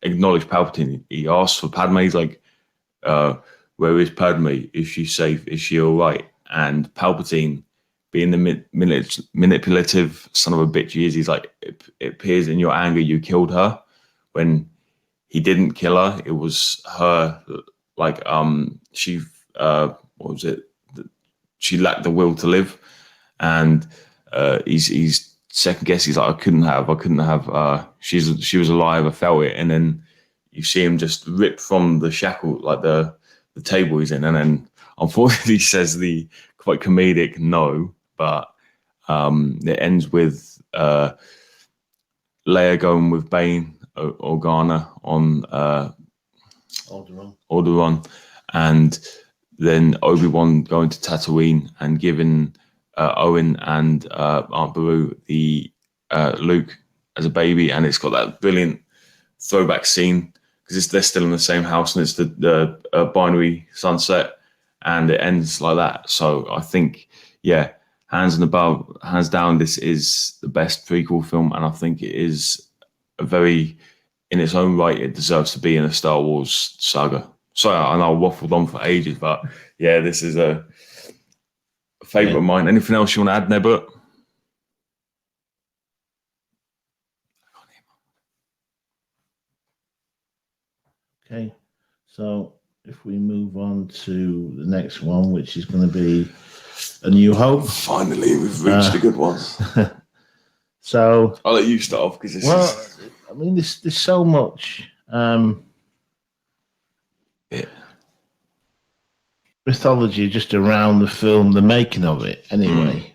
acknowledge Palpatine. He asks for Padme. He's like, where is Padme? Is she safe? Is she all right? And Palpatine, being the manipulative son of a bitch he is, he's like, it appears in your anger you killed her, when he didn't kill her. It was her, like, she, what was it? She lacked the will to live. And he's second guess. He's like, I couldn't have, she was alive. I felt it. And then you see him just rip from the shackle, like the table he's in. And then unfortunately he says the quite comedic no, but it ends with Leia going with Bane Organa on Alderaan, and then Obi-Wan going to Tatooine and giving Owen and Aunt Beru the Luke as a baby. And it's got that brilliant throwback scene, because they're still in the same house, and it's the binary sunset, and it ends like that. So I think, yeah, hands down, this is the best prequel film, and I think it is in its own right, it deserves to be in a Star Wars saga. Sorry, I know I waffled on for ages, but yeah, this is a favourite of mine. Anything else you want to add, Nebert? Okay, so if we move on to the next one, which is going to be A New Hope. Finally, we've reached the good ones. So I'll let you start off, because I mean, there's so much mythology just around the film, the making of it. Anyway,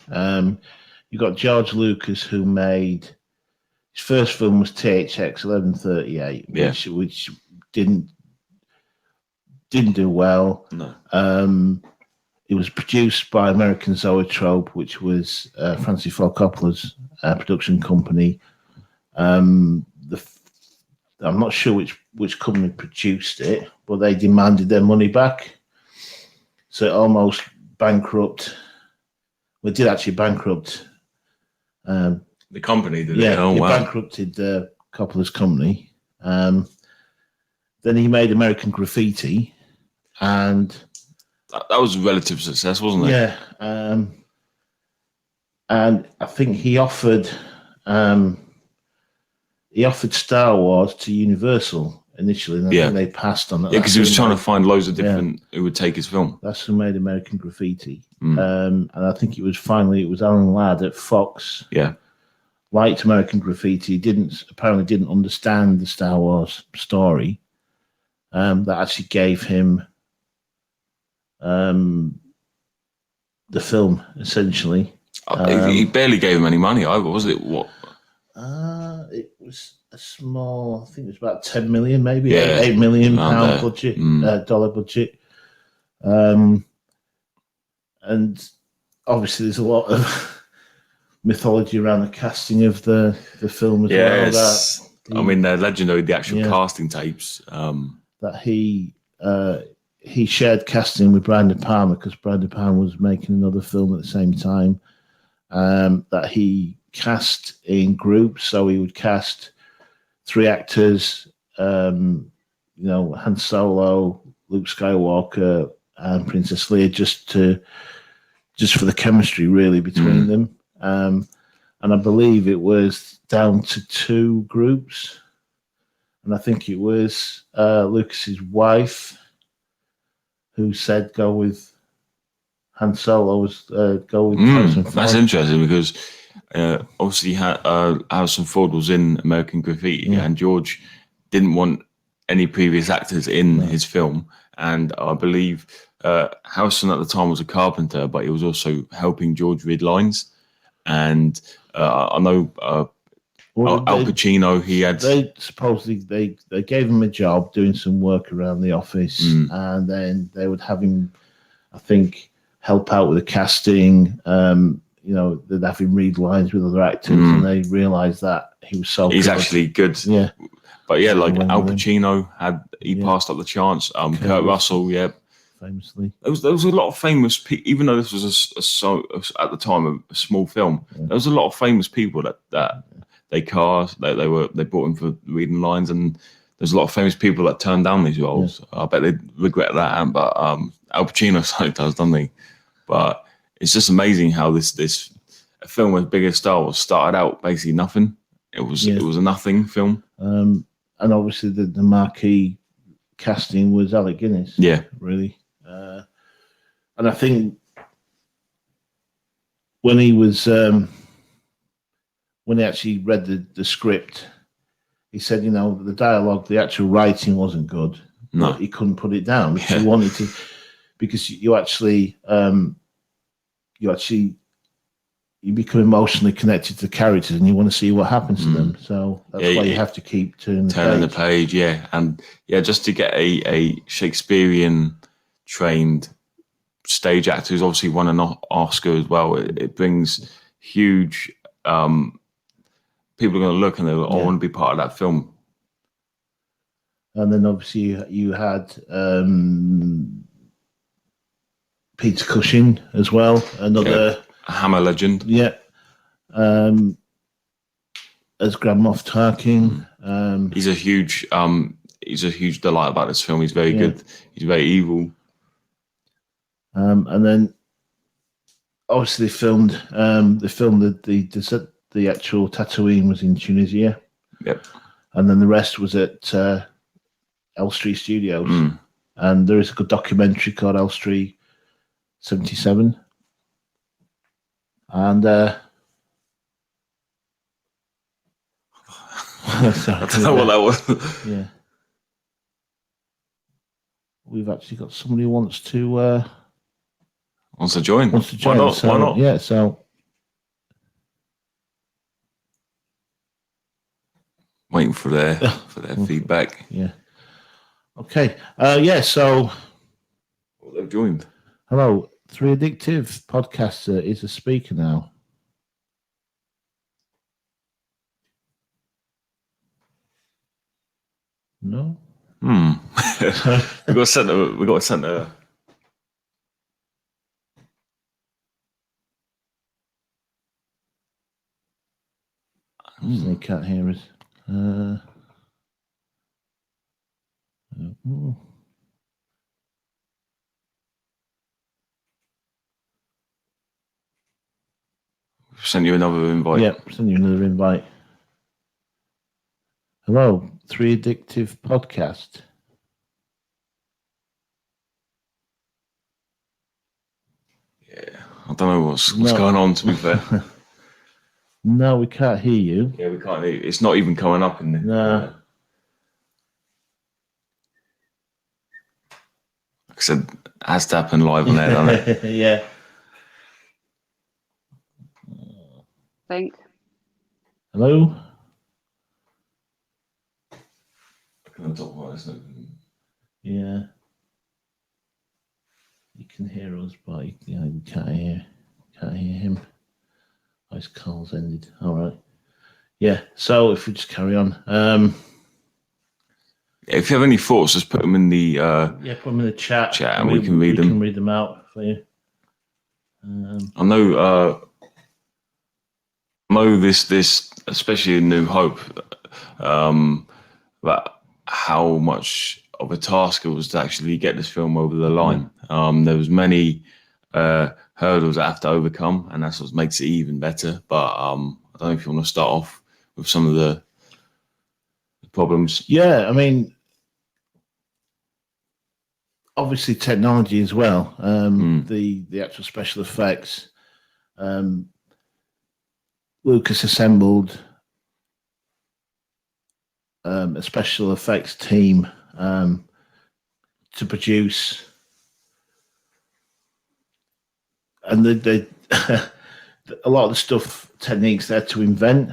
you got George Lucas, who made his first film was THX 1138, which didn't do well. No. It was produced by American Zoetrope, which was Francis Ford Coppola's production company. I'm not sure which company produced it, but they demanded their money back. So it almost bankrupt. Well, it did actually bankrupt. The company did Yeah, it. Oh, it wow. bankrupted Coppola's company. Then he made American Graffiti, and That was a relative success, wasn't it? yeah, and I think he offered Star Wars to Universal initially, and I think they passed on that. Yeah, because he was trying to find loads of different who would take his film. That's who made American Graffiti. And I think it was Alan Ladd at Fox. Yeah. Liked American Graffiti, apparently didn't understand the Star Wars story. That actually gave him the film, essentially. He barely gave him any money either, was it? What? It was a small, I think it was about 10 million, maybe Yeah, £8 million there. budget, dollar budget. And obviously there's a lot of mythology around the casting of the film as well. I mean, they're legendary, the actual casting tapes. That he shared casting with Brian De Palma because Brian De Palma was making another film at the same time. That he cast in groups, so he would cast 3 actors, Han Solo, Luke Skywalker, and Princess Leia, just for the chemistry really between them. And I believe it was down to 2 groups, and I think it was Lucas's wife who said go with Han Solo, go with Harrison Ford. That's interesting because obviously Harrison Ford was in American Graffiti, and George didn't want any previous actors in his film, and I believe Harrison at the time was a carpenter, but he was also helping George read lines. And I know Al Pacino, they supposedly they gave him a job doing some work around the office, and then they would have him, I think, help out with the casting. They'd have him read lines with other actors, and they realised that he's good. Actually good. Yeah. But yeah, like Al Pacino passed up the chance. Kurt Russell, famously. There was a lot of famous people, even though this was at the time a small film. There was a lot of famous people that they cast. They brought in for reading lines, and there's a lot of famous people that turned down these roles. I bet they regret that. But Al Pacino so does, doesn't he? But it's just amazing how this a film as big as Star Wars started out basically nothing. It was a nothing film. And obviously the marquee casting was Alec Guinness. Yeah, really. And I think when he actually read the script, he said, the dialogue, the actual writing wasn't good. No, but he couldn't put it down because he wanted to, because you become emotionally connected to the characters and you want to see what happens to them. So that's why you have to keep turning the page. Yeah, and just to get a Shakespearean trained stage actor who's obviously won an Oscar as well. It brings huge. People are going to look and they'll all want to be part of that film. And then obviously you had Peter Cushing as well, another Hammer legend. Yeah. As Grand Moff Tarkin. He's a huge delight about this film. He's very good. He's very evil. And then obviously they filmed the actual Tatooine was in Tunisia. Yep. And then the rest was at Elstree Studios. And there is a good documentary called Elstree 77. And I don't know what that was. Yeah. We've actually got somebody who wants to join. Why not? So, why not? Yeah, so waiting for their feedback. Yeah. Okay. So they've joined. Hello, 3 Addictive podcaster is a speaker now. No. We got sent. We got sent a. They can't hear us. Sent you another invite. Yep, send you another invite. Hello, Three Addictive Podcast. Yeah, I don't know what's going on. To be fair, no, we can't hear you. Yeah, we can't. It's not even coming up in the. No. Like I said, it has to happen live on there, doesn't it? Yeah. Think. Hello. Yeah. You can hear us, but you can't hear him. Oh, his call's ended. All right. Yeah. So if we just carry on. If you have any thoughts, just put them in the. Put them in the chat. And we can read them. We can read them out for you. I know. This, especially in New Hope, that how much of a task it was to actually get this film over the line. There was many hurdles that I have to overcome, and that's what makes it even better. But I don't know if you want to start off with some of the problems. Yeah, I mean, obviously technology as well. The actual special effects. Lucas assembled a special effects team to produce, and they a lot of the stuff techniques there to invent.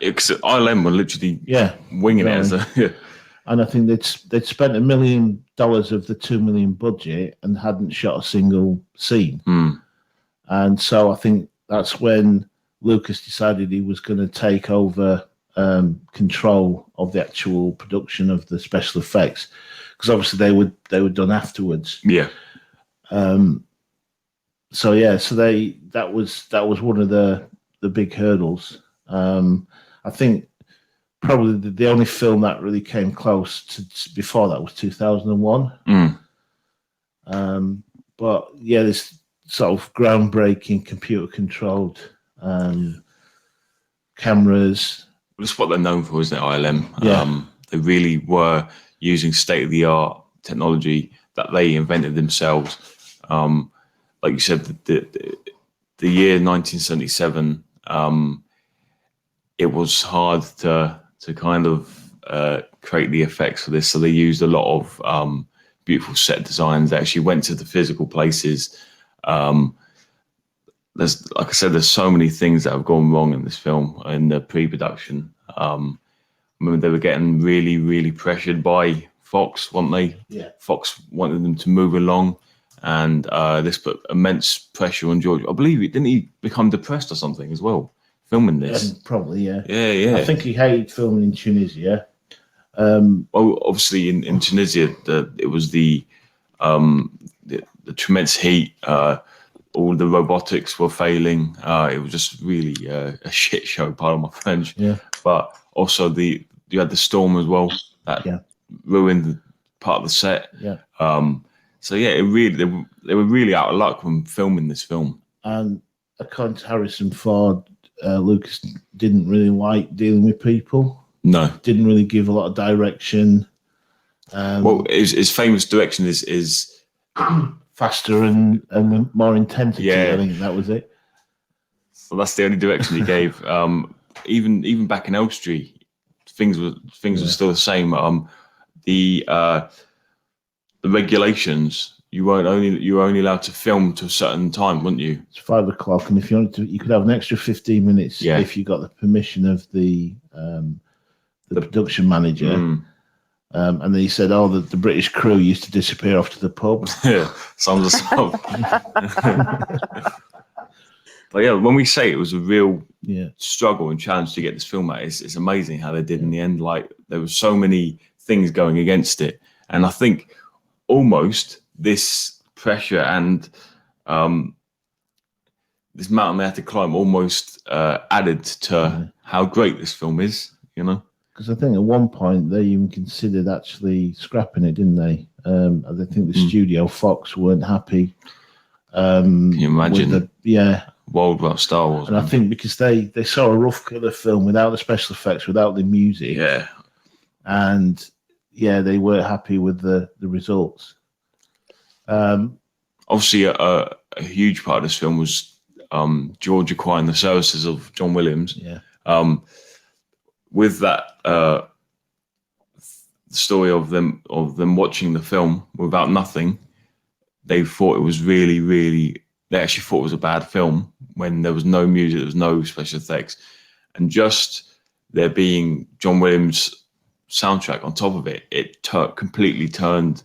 Because ILM were literally winging it as a. And I think they'd spent $1 million of the $2 million budget and hadn't shot a single scene. And so I think that's when Lucas decided he was going to take over control of the actual production of the special effects, because obviously they were done afterwards. Yeah. So that was one of the big hurdles. I think probably the only film that really came close to before that was 2001. But yeah, this sort of groundbreaking computer controlled cameras. That's what they're known for, isn't it, ILM? Yeah. They really were using state-of-the-art technology that they invented themselves. Like you said, the year 1977, it was hard to kind of create the effects for this. So they used a lot of beautiful set designs. They actually went to the physical places. There's, like I said, there's so many things that have gone wrong in this film in the pre-production. I remember they were getting really, really pressured by Fox, weren't they? Yeah. Fox wanted them to move along, and this put immense pressure on George. I believe didn't he become depressed or something as well, filming this? Probably, yeah. Yeah. I think he hated filming in Tunisia. Well, obviously in Tunisia, it was the tremendous heat. All the robotics were failing. It was just really a shit show, pardon my French. Yeah. But also you had the storm as well that ruined part of the set. Yeah. So yeah, they were really out of luck when filming this film. And according to Harrison Ford, Lucas didn't really like dealing with people. No. Didn't really give a lot of direction. Well, his famous direction is faster and more intensity. Yeah. I think that was it. So that's the only direction he gave. Even back in Elstree, things were still the same. The regulations, you were only allowed to film to a certain time, weren't you? It's 5 o'clock, and if you wanted to, you could have an extra 15 minutes if you got the permission of the production manager. And then he said, the British crew used to disappear off to the pub. Yeah, sounds the stuff. But yeah, when we say it was a real struggle and challenge to get this film out, it's amazing how they did in the end. Like, there were so many things going against it. And I think almost this pressure and this mountain they had to climb almost added to how great this film is, you know? Because I think at one point they even considered actually scrapping it, didn't they? I think the studio, Fox, weren't happy. Can you imagine? Yeah. World without Star Wars. And I think because they saw a rough cut of the film without the special effects, without the music. Yeah. And yeah, they weren't happy with the results. Obviously, a huge part of this film was George acquiring the services of John Williams. Yeah. With that story of them watching the film without nothing, they thought it was really, really. They actually thought it was a bad film when there was no music, there was no special effects, and just there being John Williams' soundtrack on top of it, it completely turned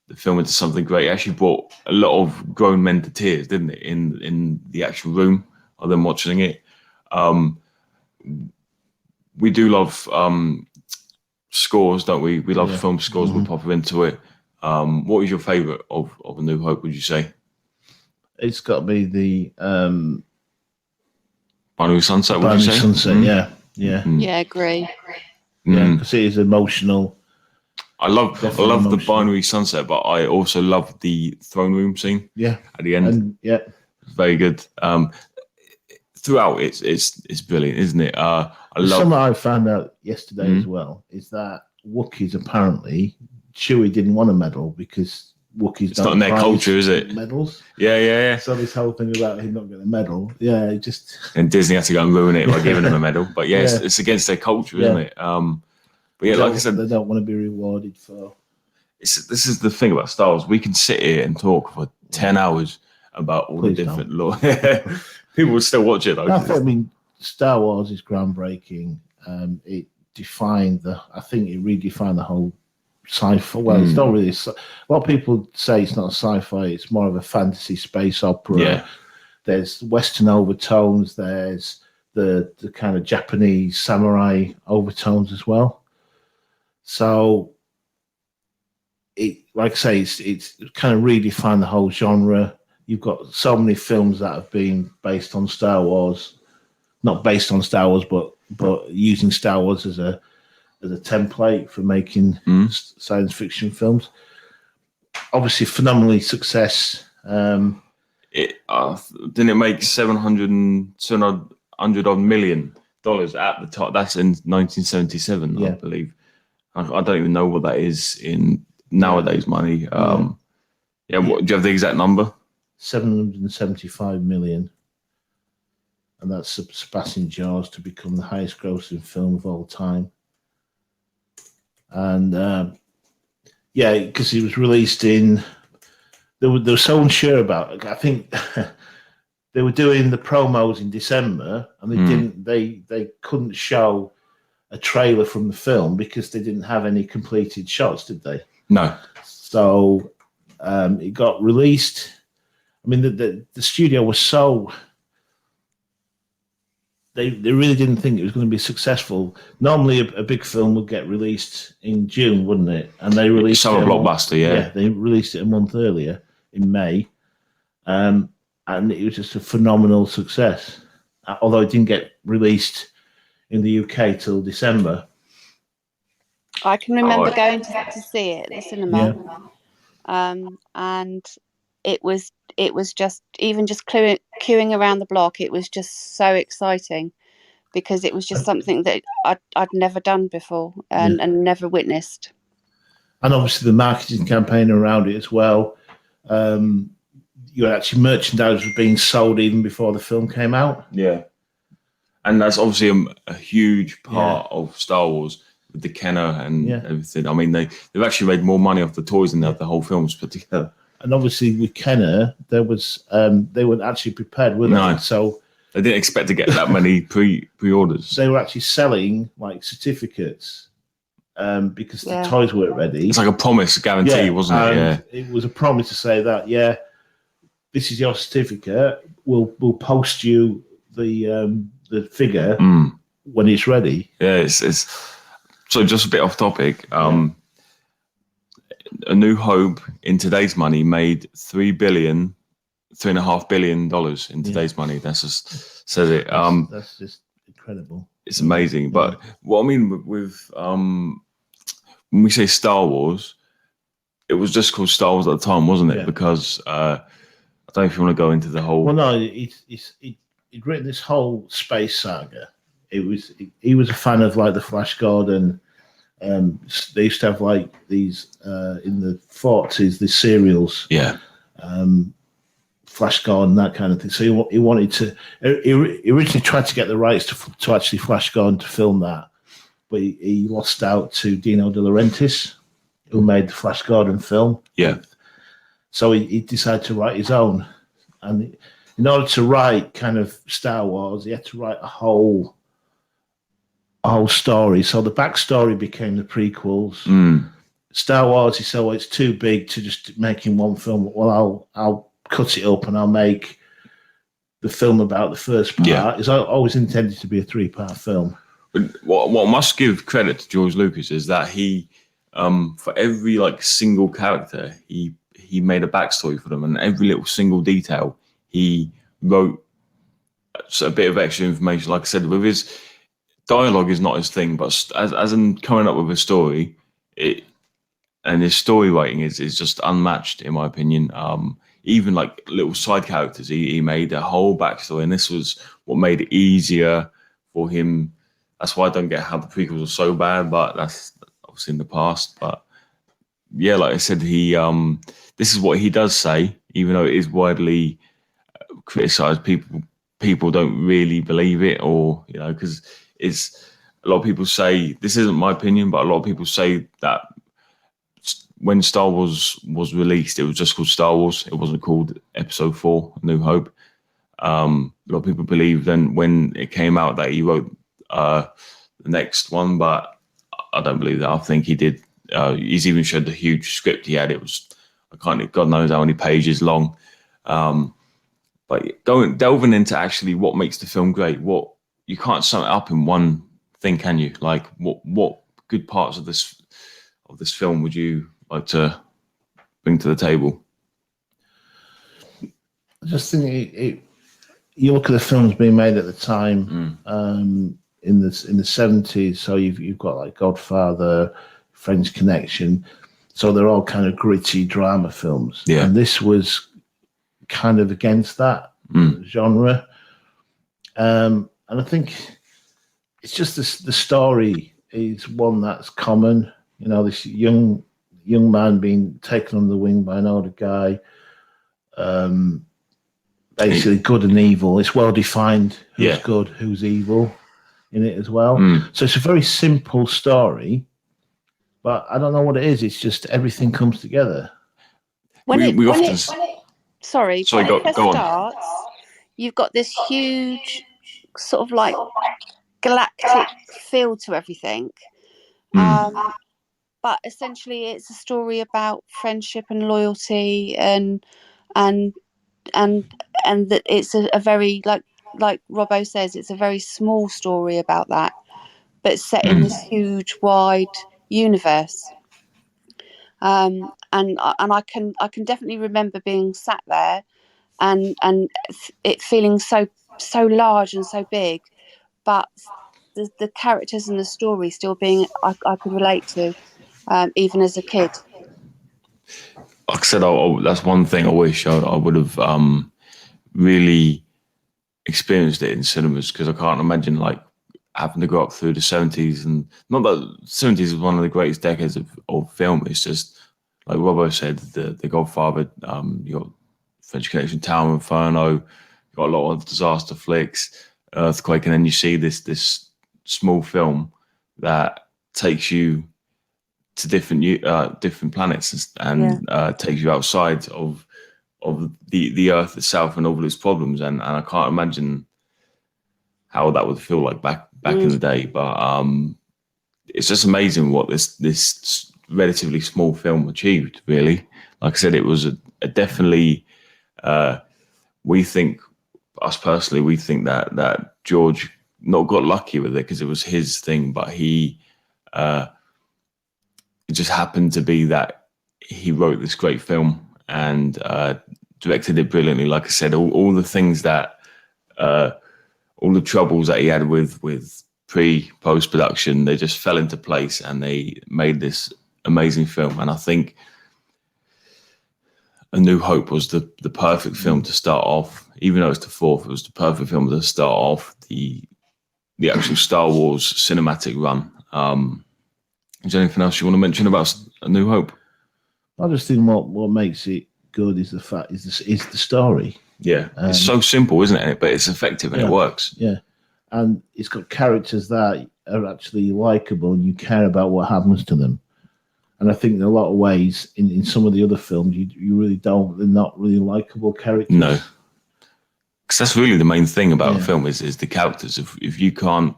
the film into something great. It actually brought a lot of grown men to tears, didn't it? In the actual room of them watching it. We do love scores, don't we? We love film scores. We'll pop into it. What was your favourite of A New Hope, would you say? It's got to be the Binary Sunset, would Binary you say? Sunset, yeah. Yeah, agree. Yeah, because it is emotional. I love the Binary Sunset, but I also love the throne room scene. Yeah, at the end. And, yeah, very good. Throughout, it's brilliant, isn't it? I love. Something I found out yesterday as well is that Wookiees apparently Chewie didn't want a medal because Wookiees it's not in their culture, is it? Medals. Yeah. So this whole thing about him not getting a medal, it just and Disney had to go and ruin it by giving him a medal. But it's against their culture, isn't it? But yeah, like I said, they don't want to be rewarded for. This is the thing about Star Wars. We can sit here and talk for 10 hours about all the different law. People would still watch it though. I mean, Star Wars is groundbreaking. It defined I think it redefined the whole sci-fi. Well, it's not really. A lot of people say it's not a sci-fi. It's more of a fantasy space opera. Yeah. There's Western overtones. There's the kind of Japanese samurai overtones as well. So, like I say, it's kind of redefined the whole genre. You've got so many films that have been based on Star Wars, not based on Star Wars, but using Star Wars as a template for making science fiction films. Obviously, phenomenally success. Didn't it make $700 odd million at the top? That's in 1977, I believe. I don't even know what that is in nowadays money. What, do you have the exact number? 775 million. And that's surpassing Jaws to become the highest grossing film of all time. And because it was released in, they were so unsure about it. I think they were doing the promos in December, and they couldn't show a trailer from the film because they didn't have any completed shots, did they? No. So it got released. I mean, the studio was so. They really didn't think it was going to be successful. Normally, a big film would get released in June, wouldn't it? And they released it. Summer blockbuster, yeah. They released it a month earlier in May, and it was just a phenomenal success. Although it didn't get released in the UK till December. I can remember going to see it at the cinema, and it was just queuing around the block. It was just so exciting because it was just something that I'd never done before and never witnessed. And obviously the marketing campaign around it as well. Actually merchandise was being sold even before the film came out. Yeah. And that's obviously a huge part of Star Wars with the Kenner and everything. I mean, they've actually made more money off the toys than the whole film's put together. And obviously with Kenner, there was they weren't actually prepared with it. So they didn't expect to get that many pre-orders. They were actually selling like certificates because the toys weren't ready. It's like a promise, guarantee, wasn't it? Yeah. It was a promise to say that, this is your certificate. We'll post you the figure when it's ready. Yeah, So just a bit off topic. A New Hope in today's money made $3.5 billion in today's money. That's just says it. That's just incredible. It's amazing. But what I mean with when we say Star Wars, it was just called Star Wars at the time, wasn't it? Yeah. Because I don't know if you want to go into the whole. Well, no, he'd written this whole space saga. He was a fan of like the Flash Gordon. They used to have like these in the 40s, the serials. Yeah. Flash Gordon, that kind of thing. So he wanted to. He originally tried to get the rights to actually Flash Gordon to film that, but he lost out to Dino De Laurentiis, who made the Flash Gordon film. Yeah. So he decided to write his own, and in order to write kind of Star Wars, he had to write a whole story. So the backstory became the prequels. Star Wars, he said, well, it's too big to just make in one film. Well, I'll cut it up and I'll make the film about the first part. Yeah. It's always intended to be a 3-part film. But what must give credit to George Lucas is that he, for every like single character, he made a backstory for them, and every little single detail he wrote a bit of extra information. Like I said, with his dialogue is not his thing, but as in coming up with a story, and his story writing is just unmatched in my opinion. Even like little side characters, he made a whole backstory, and this was what made it easier for him. That's why I don't get how the prequels are so bad, but that's obviously in the past. But yeah, like I said, this is what he does say, even though it is widely criticized. People don't really believe it, or because it's a lot of people say, this isn't my opinion, but a lot of people say that when Star Wars was released, it was just called Star Wars. It wasn't called Episode 4, A New Hope. A lot of people believe then when it came out that he wrote the next one, but I don't believe that. I think he did. He's even showed the huge script he had. It was, God knows how many pages long. But delving into actually what makes the film great, you can't sum it up in one thing, can you? Like what good parts of this film would you like to bring to the table? I just think you look at the films being made at the time in the 70s. So you've got like Godfather, French Connection. So they're all kind of gritty drama films. Yeah. And this was kind of against that genre. And I think it's just the story is one that's common. This young man being taken under the wing by an older guy. Basically good and evil. It's well defined who's good, who's evil in it as well. So it's a very simple story, but I don't know what it is. It's just everything comes together. When it go first starts, you've got this huge sort of like galactic feel to everything. But essentially it's a story about friendship and loyalty and that it's a very like Robbo says, it's a very small story about that, but set in this huge wide universe. And I can definitely remember being sat there and it feeling so large and so big, but the characters and the story still being I could relate to, even as a kid. Like I said, that's one thing I wish I would have really experienced it in cinemas, because I can't imagine like having to go up through the 70s, and not that the 70s is one of the greatest decades of film. It's just like Robbo said, the Godfather, you got French Connection, Tower Inferno, you got a lot of disaster flicks, Earthquake, and then you see this small film that takes you to different planets and takes you outside of the Earth itself and all of its problems, and I can't imagine how that would feel like back in the day. But it's just amazing what this relatively small film achieved. Really, like I said, it was a definitely. We think that George not got lucky with it because it was his thing, but he it just happened to be that he wrote this great film and directed it brilliantly. Like I said, all the things that, all the troubles that he had with post production, they just fell into place, and they made this amazing film. And I think A New Hope was the perfect film to start off. Even though it's the fourth, it was the perfect film to start off the actual Star Wars cinematic run. Is there anything else you want to mention about A New Hope? I just think what makes it good is the story. Yeah, it's so simple, isn't it? But it's effective and it works. Yeah, and it's got characters that are actually likable, and you care about what happens to them. And I think in a lot of ways, in some of the other films, you really don't. They're not really likable characters. No, because that's really the main thing about a film is the characters. If you can't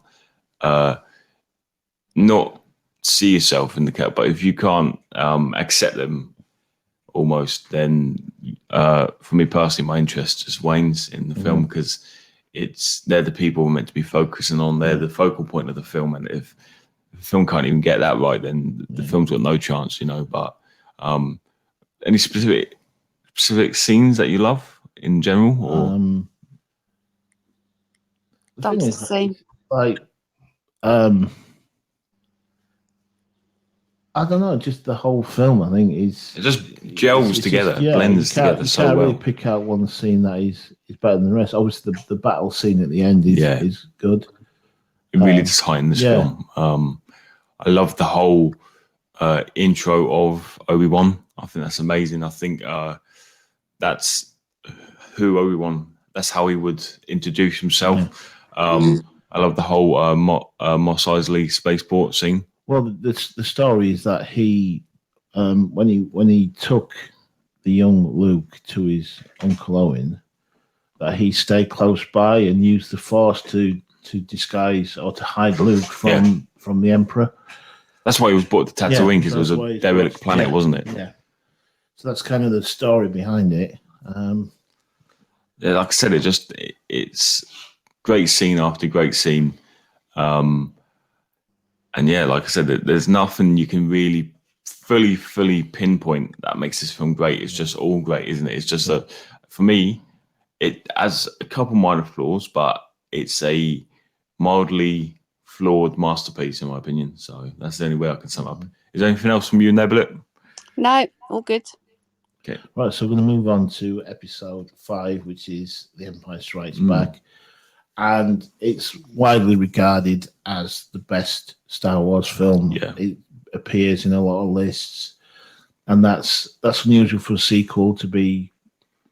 not see yourself in the character, but if you can't accept them almost, then for me personally, my interest just wanes in the film, because they're the people we're meant to be focusing on. They're the focal point of the film, and if the film can't even get that right, then the film's got no chance, But any specific scenes that you love in general, or Dumpster scene. Like, I don't know, just the whole film, I think, it just gels together, blends together so well. You can't really pick out one scene that is better than the rest. Obviously, the battle scene at the end is good. It really does heighten this film. I love the whole intro of Obi-Wan. I think that's amazing. I think that's who Obi-Wan, that's how he would introduce himself. I love the whole Mos Eisley spaceport scene. Well, the story is that he, when he took the young Luke to his Uncle Owen, that he stayed close by and used the Force to disguise or to hide Luke from the Emperor. That's why he was brought to Tatooine, because it was a derelict planet, wasn't it? Yeah. So that's kind of the story behind it. Like I said, it's great scene after great scene. And like I said, there's nothing you can really fully pinpoint that makes this film great. It's just all great, isn't it? It's just for me, it has a couple minor flaws, but it's a mildly flawed masterpiece, in my opinion. So that's the only way I can sum up. Is there anything else from you, Nebula? No, all good. Okay. Right, so we're going to move on to episode 5, which is The Empire Strikes Back. And it's widely regarded as the best Star Wars film. Yeah. It appears in a lot of lists. And that's unusual for a sequel to be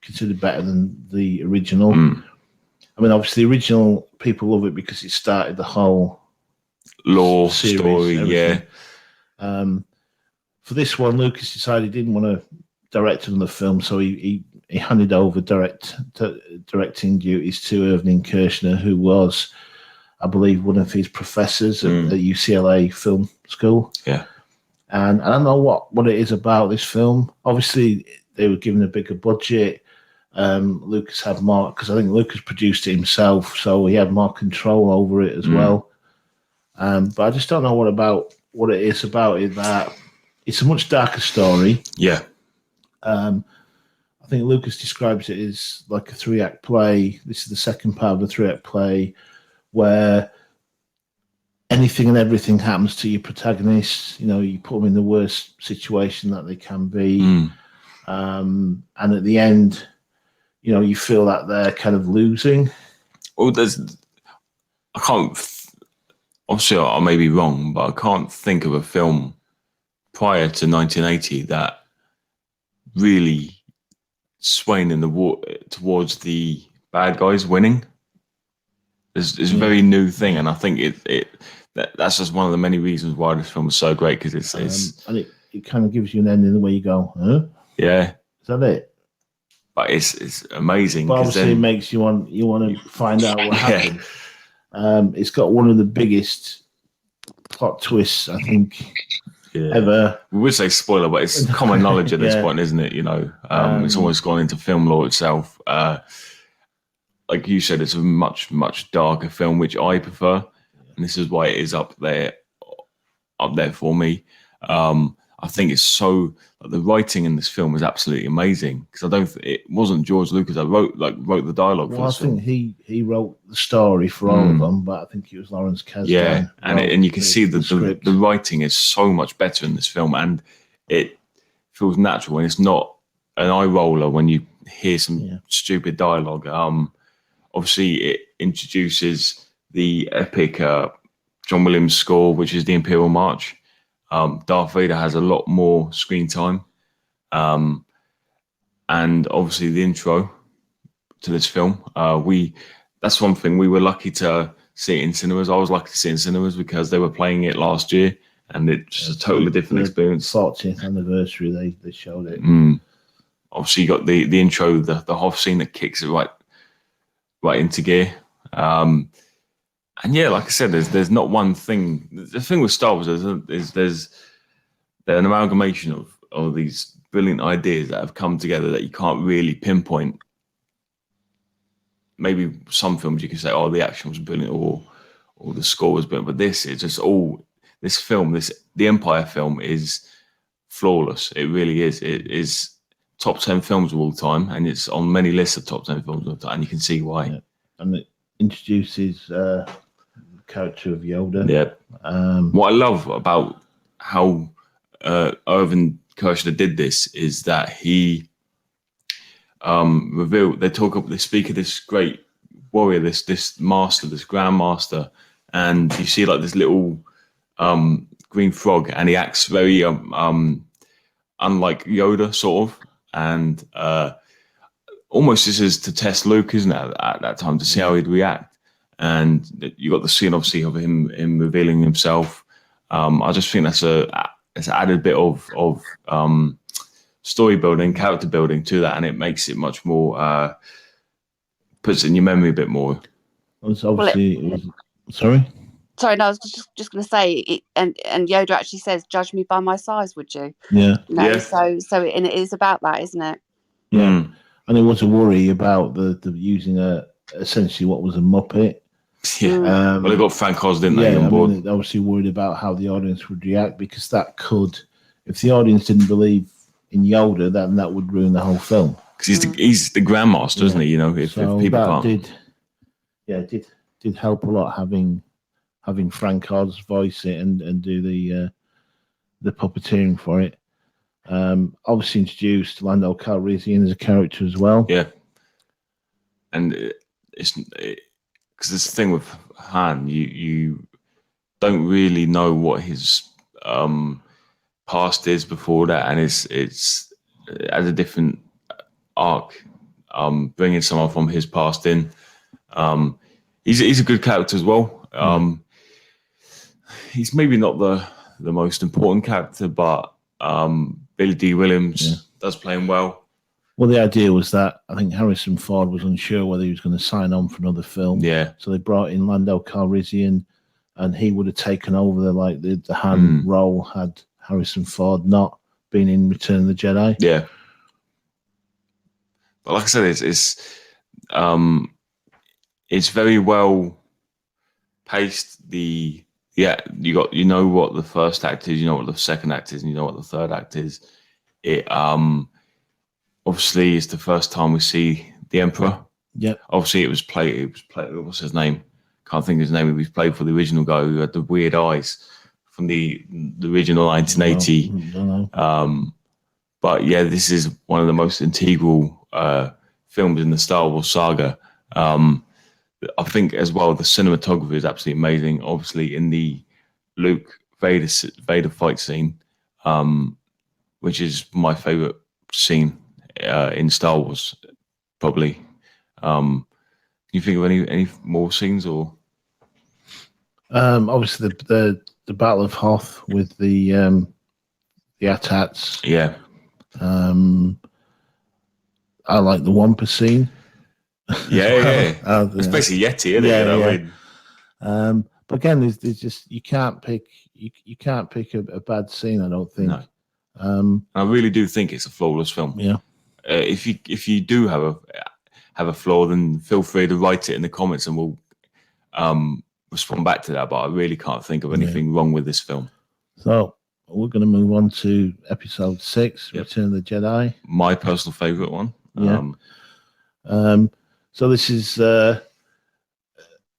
considered better than the original. I mean, obviously, the original, people love it because it started the whole lore series, story, everything. For this one, Lucas decided he didn't want to direct another film, so he handed over directing duties to Irving Kershner, who was, I believe, one of his professors at UCLA Film School. Yeah. And I don't know what it is about this film. Obviously, they were given a bigger budget. Lucas had more, because I think Lucas produced it himself, so he had more control over it as well. But I just don't know what it is about it, that it's a much darker story. Yeah. I think Lucas describes it as like a 3-act play. This is the second part of the 3-act play, where anything and everything happens to your protagonists. You put them in the worst situation that they can be. And at the end, you feel that they're kind of losing. Well, I can't, obviously I may be wrong, but I can't think of a film prior to 1980 that really swaying in the war towards the bad guys winning. It's a very new thing, and I think that's just one of the many reasons why this film is so great, because it's and it kind of gives you an ending where you go, huh? Yeah. Is that it? But it's amazing. But obviously, it makes you want to find out what happened. It's got one of the biggest plot twists, I think, ever. We would say spoiler, but it's common knowledge at this point, isn't it? It's almost gone into film lore itself. Like you said, it's a much darker film, which I prefer, and this is why it is up there up there for me. I think it's so the writing in this film is absolutely amazing because it wasn't George Lucas that wrote the dialogue for Well, I this film. think he wrote the story for all of them, but I think it was Lawrence Kasdan. Yeah, and you can see script. the writing is so much better in this film, and it feels natural, and it's not an eye roller when you hear some stupid dialogue. Obviously, it introduces the epic John Williams score, which is the Imperial March. Darth Vader has a lot more screen time. And obviously the intro to this film, that's one thing we were lucky to see it in cinemas. I was lucky to see it in cinemas because they were playing it last year, and it's a totally different experience. 40th anniversary, they showed it. Obviously, you got the intro, the Hoth scene that kicks it right into gear. And yeah, like I said, there's not one thing. The thing with Star Wars is there's an amalgamation of these brilliant ideas that have come together that you can't really pinpoint. Maybe some films you can say, oh, the action was brilliant or the score was brilliant, but this is just this film, the Empire film is flawless. It really is. It is top 10 films of all time, and it's on many lists of top 10 films of all time, and you can see why. Yeah. And it introduces the character of Yoda. Yeah. What I love about how Irvin Kershner did this is that he revealed. They speak of this great warrior, this master, this grandmaster, and you see like this little green frog, and he acts very unlike Yoda, sort of, and almost this is to test Luke, isn't it? At that time, to see how he'd react. And you got the scene, obviously, of him revealing himself. I just think that's an added bit of story building, character building to that, and it makes it much more, puts it in your memory a bit more. Sorry? Sorry, no, I was just going to say, and Yoda actually says, "Judge me by my size, would you?" Yeah. Yeah. So and it is about that, isn't it? Yeah. And there was a worry about the using essentially what was a Muppet. Yeah. Well, they got Frank Oz, didn't they, on board? They're obviously worried about how the audience would react, because that could, if the audience didn't believe in Yoda, then that would ruin the whole film. Because he's the Grandmaster, isn't he? You know, if people can't. Did help a lot having Frank Oz voice it and do the puppeteering for it. Obviously introduced Lando Calrissian as a character as well. Yeah, and it's because this thing with Han, you don't really know what his past is before that, and it's as a different arc. Bringing someone from his past in, he's a good character as well. He's maybe not the most important character, but Billy D. Williams does play him well. Well, the idea was that I think Harrison Ford was unsure whether he was going to sign on for another film. Yeah. So they brought in Lando Calrissian, and he would have taken over the Han role had Harrison Ford not been in Return of the Jedi. Yeah. But like I said, it's very well paced. You know what the first act is, you know what the second act is, and you know what the third act is. It obviously it's the first time we see the Emperor. Yeah. Obviously it was played. What's his name? Can't think of his name. He was played for the original guy who had the weird eyes from the original 1980. But yeah, this is one of the most integral films in the Star Wars saga. I think as well the cinematography is absolutely amazing. Obviously in the Luke Vader fight scene, which is my favorite scene in Star Wars, probably. Can you think of any more scenes or? Obviously the Battle of Hoth with the AT-ATs. Yeah. I like the Wampa scene. Yeah. It's basically Yeti, isn't it? But again, there's just you can't pick a bad scene. I don't think. No. I really do think it's a flawless film. Yeah. If you do have a flaw, then feel free to write it in the comments, and we'll respond back to that. But I really can't think of anything wrong with this film. So we're going to move on to episode 6, Yep. Return of the Jedi. My personal favorite one. Yeah. So this is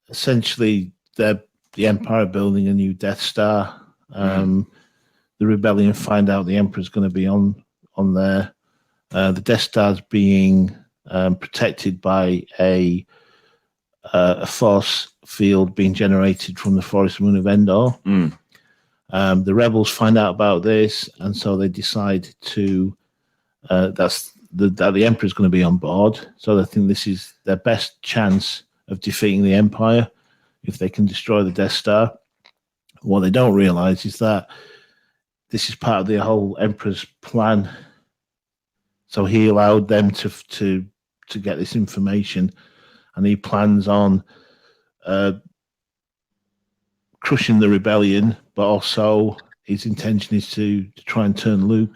essentially the Empire building a new Death Star. The rebellion find out the Emperor's going to be on there. The Death Star's being protected by a force field being generated from the forest moon of Endor. The rebels find out about this, and so they decide to that the Emperor's going to be on board. So they think this is their best chance of defeating the Empire if they can destroy the Death Star. What they don't realize is that this is part of the whole Emperor's plan. So he allowed them to get this information, and he plans on crushing the rebellion, but also his intention is to try and turn Luke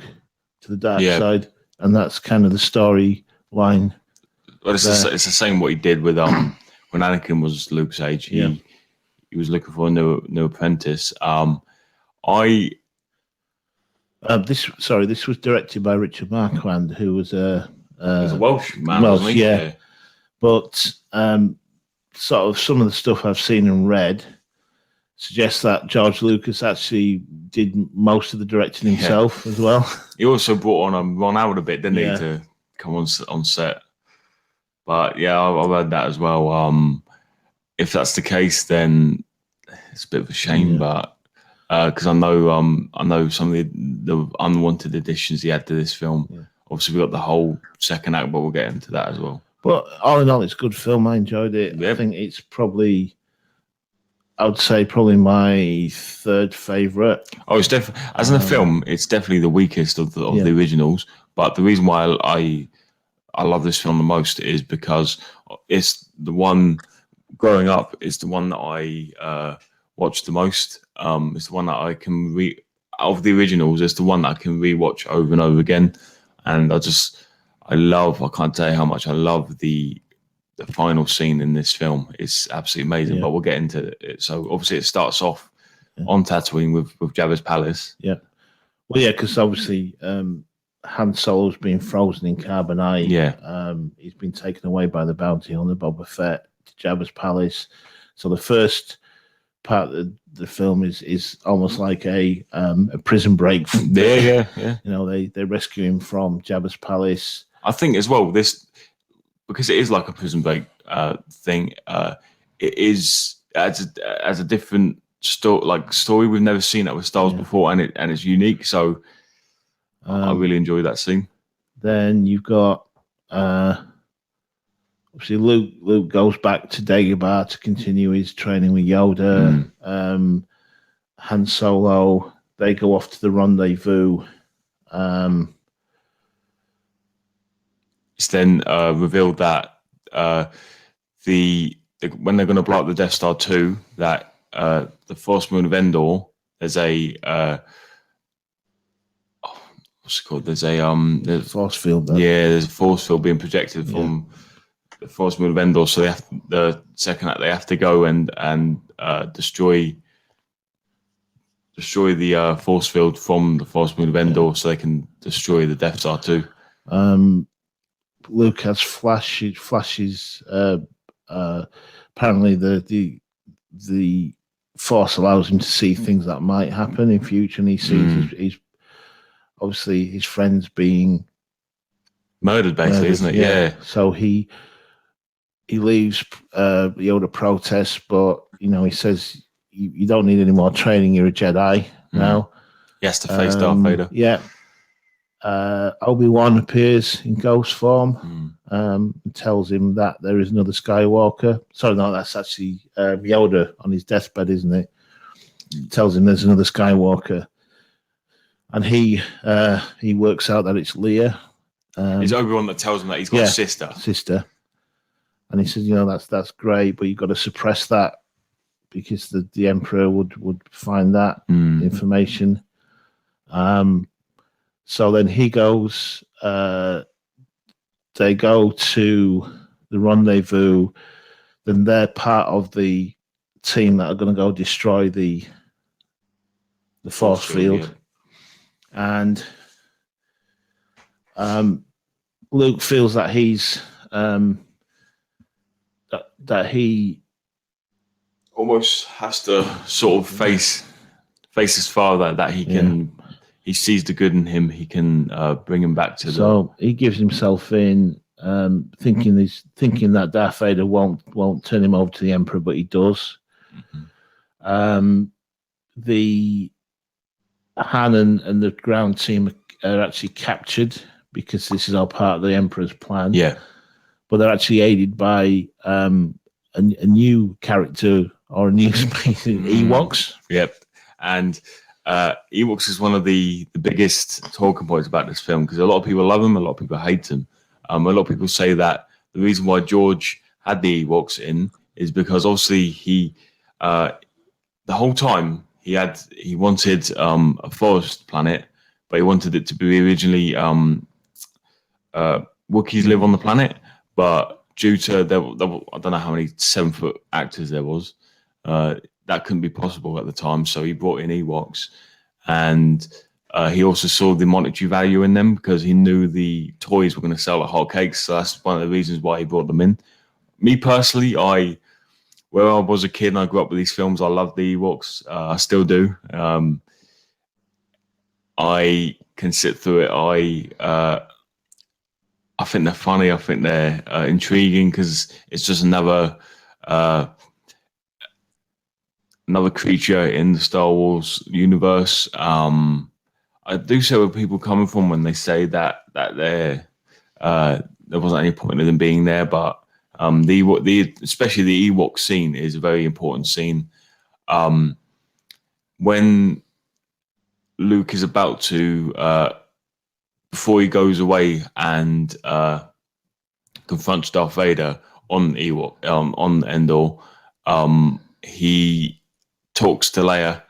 to the dark side, and that's kind of the storyline. Well, it's the same what he did with when Anakin was Luke's age. He was looking for a new apprentice. This was directed by Richard Marquand, who was a Welsh man, wasn't he? Yeah. But sort of some of the stuff I've seen and read suggests that George Lucas actually did most of the directing himself as well. He also brought on Ron Howard a bit, didn't he, to come on set. But yeah, I've heard that as well. If that's the case, then it's a bit of a shame, but. Because I know some of the unwanted additions he had to this film. Yeah. Obviously, we got the whole second act, but we'll get into that as well. But all in all, it's a good film. I enjoyed it. Yep. I think it's probably my third favourite. Oh, it's definitely as in a film, it's definitely the weakest of the originals. But the reason why I love this film the most is because it's the one growing up. It's the one that I watched the most. It's the one that I can out of the originals. It's the one that I can rewatch over and over again, and I can't tell you how much I love the final scene in this film. It's absolutely amazing. But we'll get into it. So obviously it starts off on Tatooine with Jabba's palace. Yeah, well, because obviously Han Solo's been frozen in carbonite. Yeah, he's been taken away by the bounty hunter Boba Fett to Jabba's palace. So the first part of the film is almost like a prison break. Yeah. You know, they rescue him from Jabba's palace. I think as well this because it is like a prison break thing. It is as a different story we've never seen that with Star Wars before, and it's unique. So I really enjoy that scene. Then you've got. Obviously, Luke goes back to Dagobah to continue his training with Yoda. Han Solo, they go off to the rendezvous. It's then revealed that when they're going to blow up the Death Star 2, that the Force Moon of Endor, there's a what's it called? There's a force field. There's a force field being projected from the Force Moon of Endor. So the second act they have to go and destroy the force field from the Force Moon of Endor, so they can destroy the Death Star 2. Luke has flashes. Apparently, the Force allows him to see things that might happen in future, and he sees his friends being murdered, basically, isn't it? Yeah. So he leaves Yoda protests, but he says you don't need any more training. You're a Jedi now. He has to face Darth Vader. Yeah. Obi-Wan appears in ghost form and tells him that there is another Skywalker. Sorry, no, that's actually Yoda on his deathbed, isn't it? Tells him there's another Skywalker, and he works out that it's Leia. It's Obi-Wan that tells him that he's got a sister. And he says, that's great, but you've got to suppress that because the Emperor would find that information. So then he goes, they go to the rendezvous, then they're part of the team that are going to go destroy the the force field. And Luke feels that he's that he almost has to sort of face his father, that he can he sees the good in him, he can bring him back to he gives himself in, thinking that Darth Vader won't turn him over to the Emperor, but he does. The Han and the ground team are actually captured because this is all part of the Emperor's plan. Yeah, but they're actually aided by a new character or a new species, Ewoks. Yep, and Ewoks is one of the biggest talking points about this film, because a lot of people love them, a lot of people hate them. A lot of people say that the reason why George had the Ewoks in is because obviously he, the whole time he wanted a forest planet, but he wanted it to be originally Wookiees live on the planet, but due to I don't know how many 7-foot actors there was, that couldn't be possible at the time. So he brought in Ewoks, and he also saw the monetary value in them because he knew the toys were going to sell like hotcakes. So that's one of the reasons why he brought them in. Me personally, where I was a kid and I grew up with these films, I loved the Ewoks. I still do. I can sit through it. I think they're funny. I think they're intriguing because it's just another creature in the Star Wars universe. I do see where people coming from when they say that there wasn't any point in them being there, but especially the Ewok scene is a very important scene. When Luke is about to, before he goes away and confronts Darth Vader on on Endor, he talks to Leia,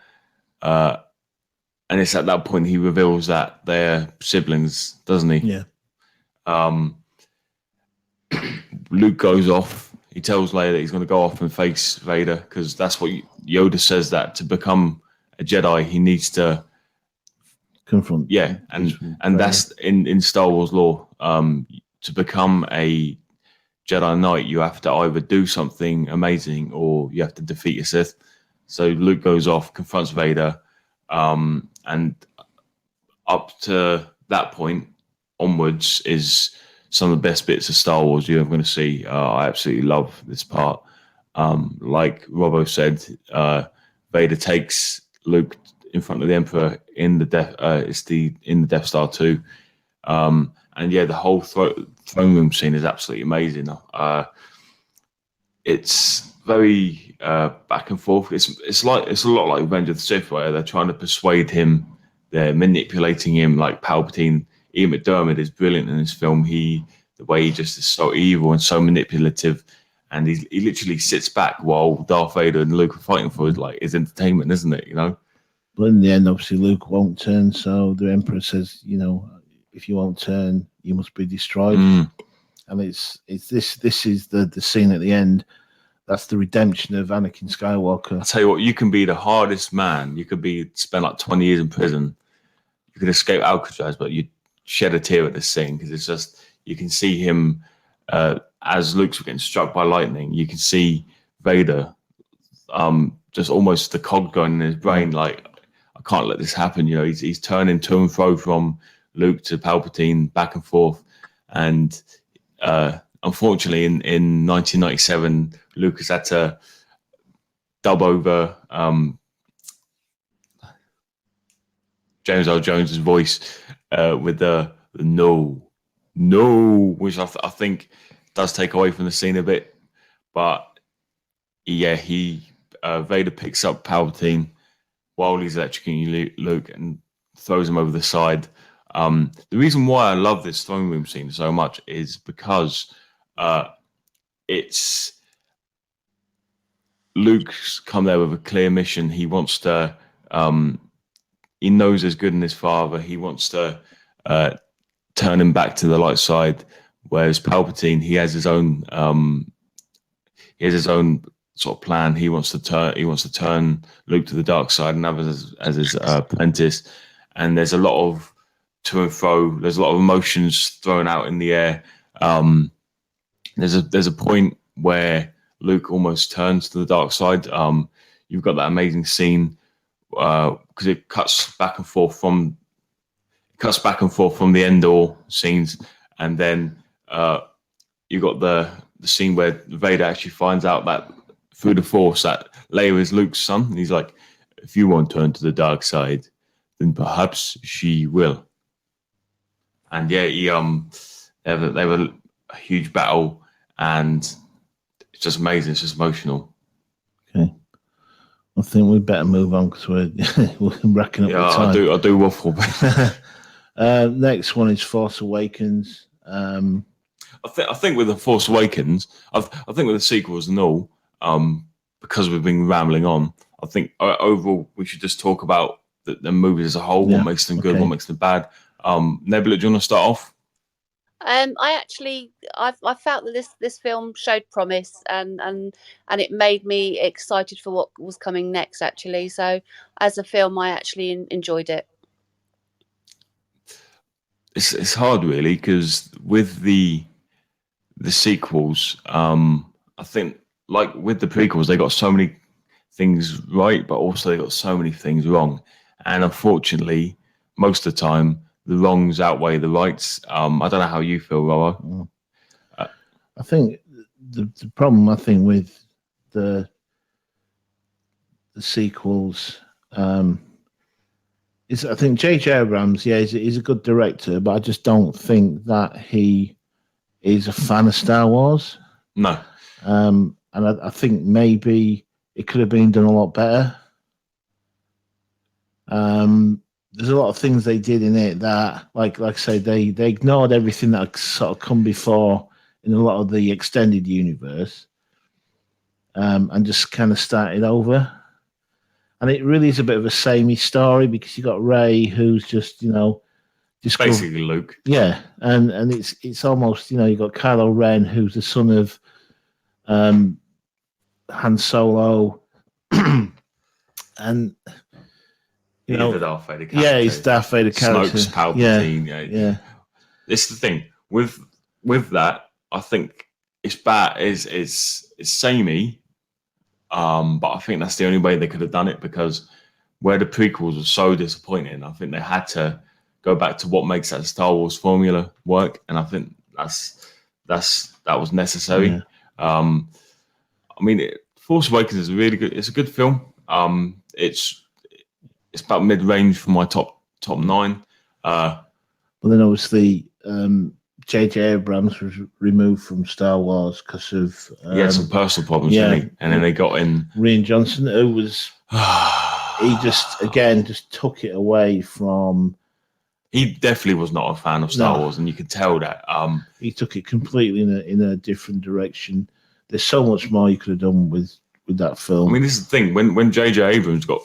and it's at that point he reveals that they're siblings, doesn't he? Yeah. Luke goes off. He tells Leia that he's going to go off and face Vader because that's what Yoda says, that to become a Jedi he needs to confront. Yeah, and that's in Star Wars lore. To become a Jedi Knight, you have to either do something amazing or you have to defeat a Sith. So Luke goes off, confronts Vader, and up to that point onwards is some of the best bits of Star Wars you're ever going to see. I absolutely love this part. Like Robbo said, Vader takes Luke in front of the Emperor in the Death Star 2. And yeah, the whole throne room scene is absolutely amazing. It's very back and forth. It's a lot like Revenge of the Sith, where they're trying to persuade him, they're manipulating him. Like Palpatine, Ian McDiarmid is brilliant in this film. The way he just is so evil and so manipulative, and he literally sits back while Darth Vader and Luke are fighting for his entertainment, isn't it? You know. But in the end, obviously, Luke won't turn. So the Emperor says, if you won't turn, you must be destroyed. And it's this is the scene at the end. That's the redemption of Anakin Skywalker. I'll tell you what, you can be the hardest man. You could spend like 20 years in prison. You could escape Alcatraz, but you shed a tear at this scene because it's just, you can see him as Luke's getting struck by lightning. You can see Vader, just almost the cog going in his brain, like, I can't let this happen. He's turning to and fro from Luke to Palpatine, back and forth. And unfortunately, in 1997, Lucas had to dub over James Earl Jones's voice with the no, which I think does take away from the scene a bit. But yeah, Vader picks up Palpatine while he's electrocuting Luke and throws him over the side. The reason why I love this throne room scene so much is because it's Luke's come there with a clear mission. He wants to, he knows there's good in his father. He wants to turn him back to the light side. Whereas Palpatine, he has his own sort of plan. He wants to turn Luke to the dark side and have as his apprentice. And there's a lot of to and fro. There's a lot of emotions thrown out in the air. There's a point where Luke almost turns to the dark side. You've got that amazing scene because it cuts back and forth from the Endor scenes, and then you got the scene where Vader actually finds out that through the Force that Leia is Luke's son. And he's like, if you won't turn to the dark side, then perhaps she will. And yeah, they have a huge battle, and it's just amazing. It's just emotional. Okay. I think we'd better move on because we're racking up the time. I do waffle. Next one is Force Awakens. I think with the Force Awakens, I think with the sequels and all, because we've been rambling on, I think overall we should just talk about the movies as a whole. What makes them good, what makes them bad. Nebula, do you want to start off? I felt that this film showed promise and it made me excited for what was coming next, actually. So as a film, I actually enjoyed it. It's hard, really, because with the sequels, I think, like with the prequels, they got so many things right, but also they got so many things wrong. And unfortunately, most of the time, the wrongs outweigh the rights. I don't know how you feel, Roro. I think the problem, with the sequels is, I think J.J. Abrams, he's a good director, but I just don't think that he is a fan of Star Wars. No. And I think maybe it could have been done a lot better. There's a lot of things they did in it that, like I say, they ignored everything that had sort of come before in a lot of the extended universe, and just kind of started over. And it really is a bit of a samey story because you got Rey, who's just basically Luke. Yeah, and it's almost you got Kylo Ren, who's the son of Han Solo, and He's the Darth Vader character. Yeah, he's Darth Vader character. Snoke's Palpatine. Yeah. This is the thing with that. I think it's bad. It's samey, but I think that's the only way they could have done it, because where the prequels were so disappointing, I think they had to go back to what makes that Star Wars formula work, and I think that was necessary. Yeah. Force Awakens is really good. It's a good film. It's about mid-range for my top 9. But then obviously J.J. Abrams was removed from Star Wars because of he had some personal problems, didn't he? And then they got in Rian Johnson, who was he just took it away from. He definitely was not a fan of Star Wars, and you could tell that. He took it completely in a different direction. There's so much more you could have done with that film. I mean, this is the thing. When J.J. Abrams got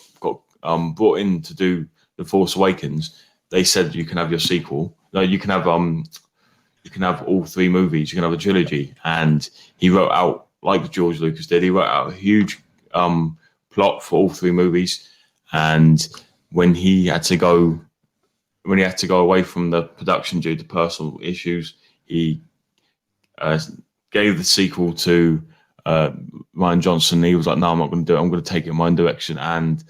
brought in to do The Force Awakens, they said you can have your sequel. No, you can have all 3 movies. You can have a trilogy. And he wrote out, like George Lucas did, he wrote out a huge plot for all 3 movies. And when he had to go away from the production due to personal issues, he gave the sequel to Rian Johnson. He was like, no, I'm not going to do it. I'm going to take it in my own direction. And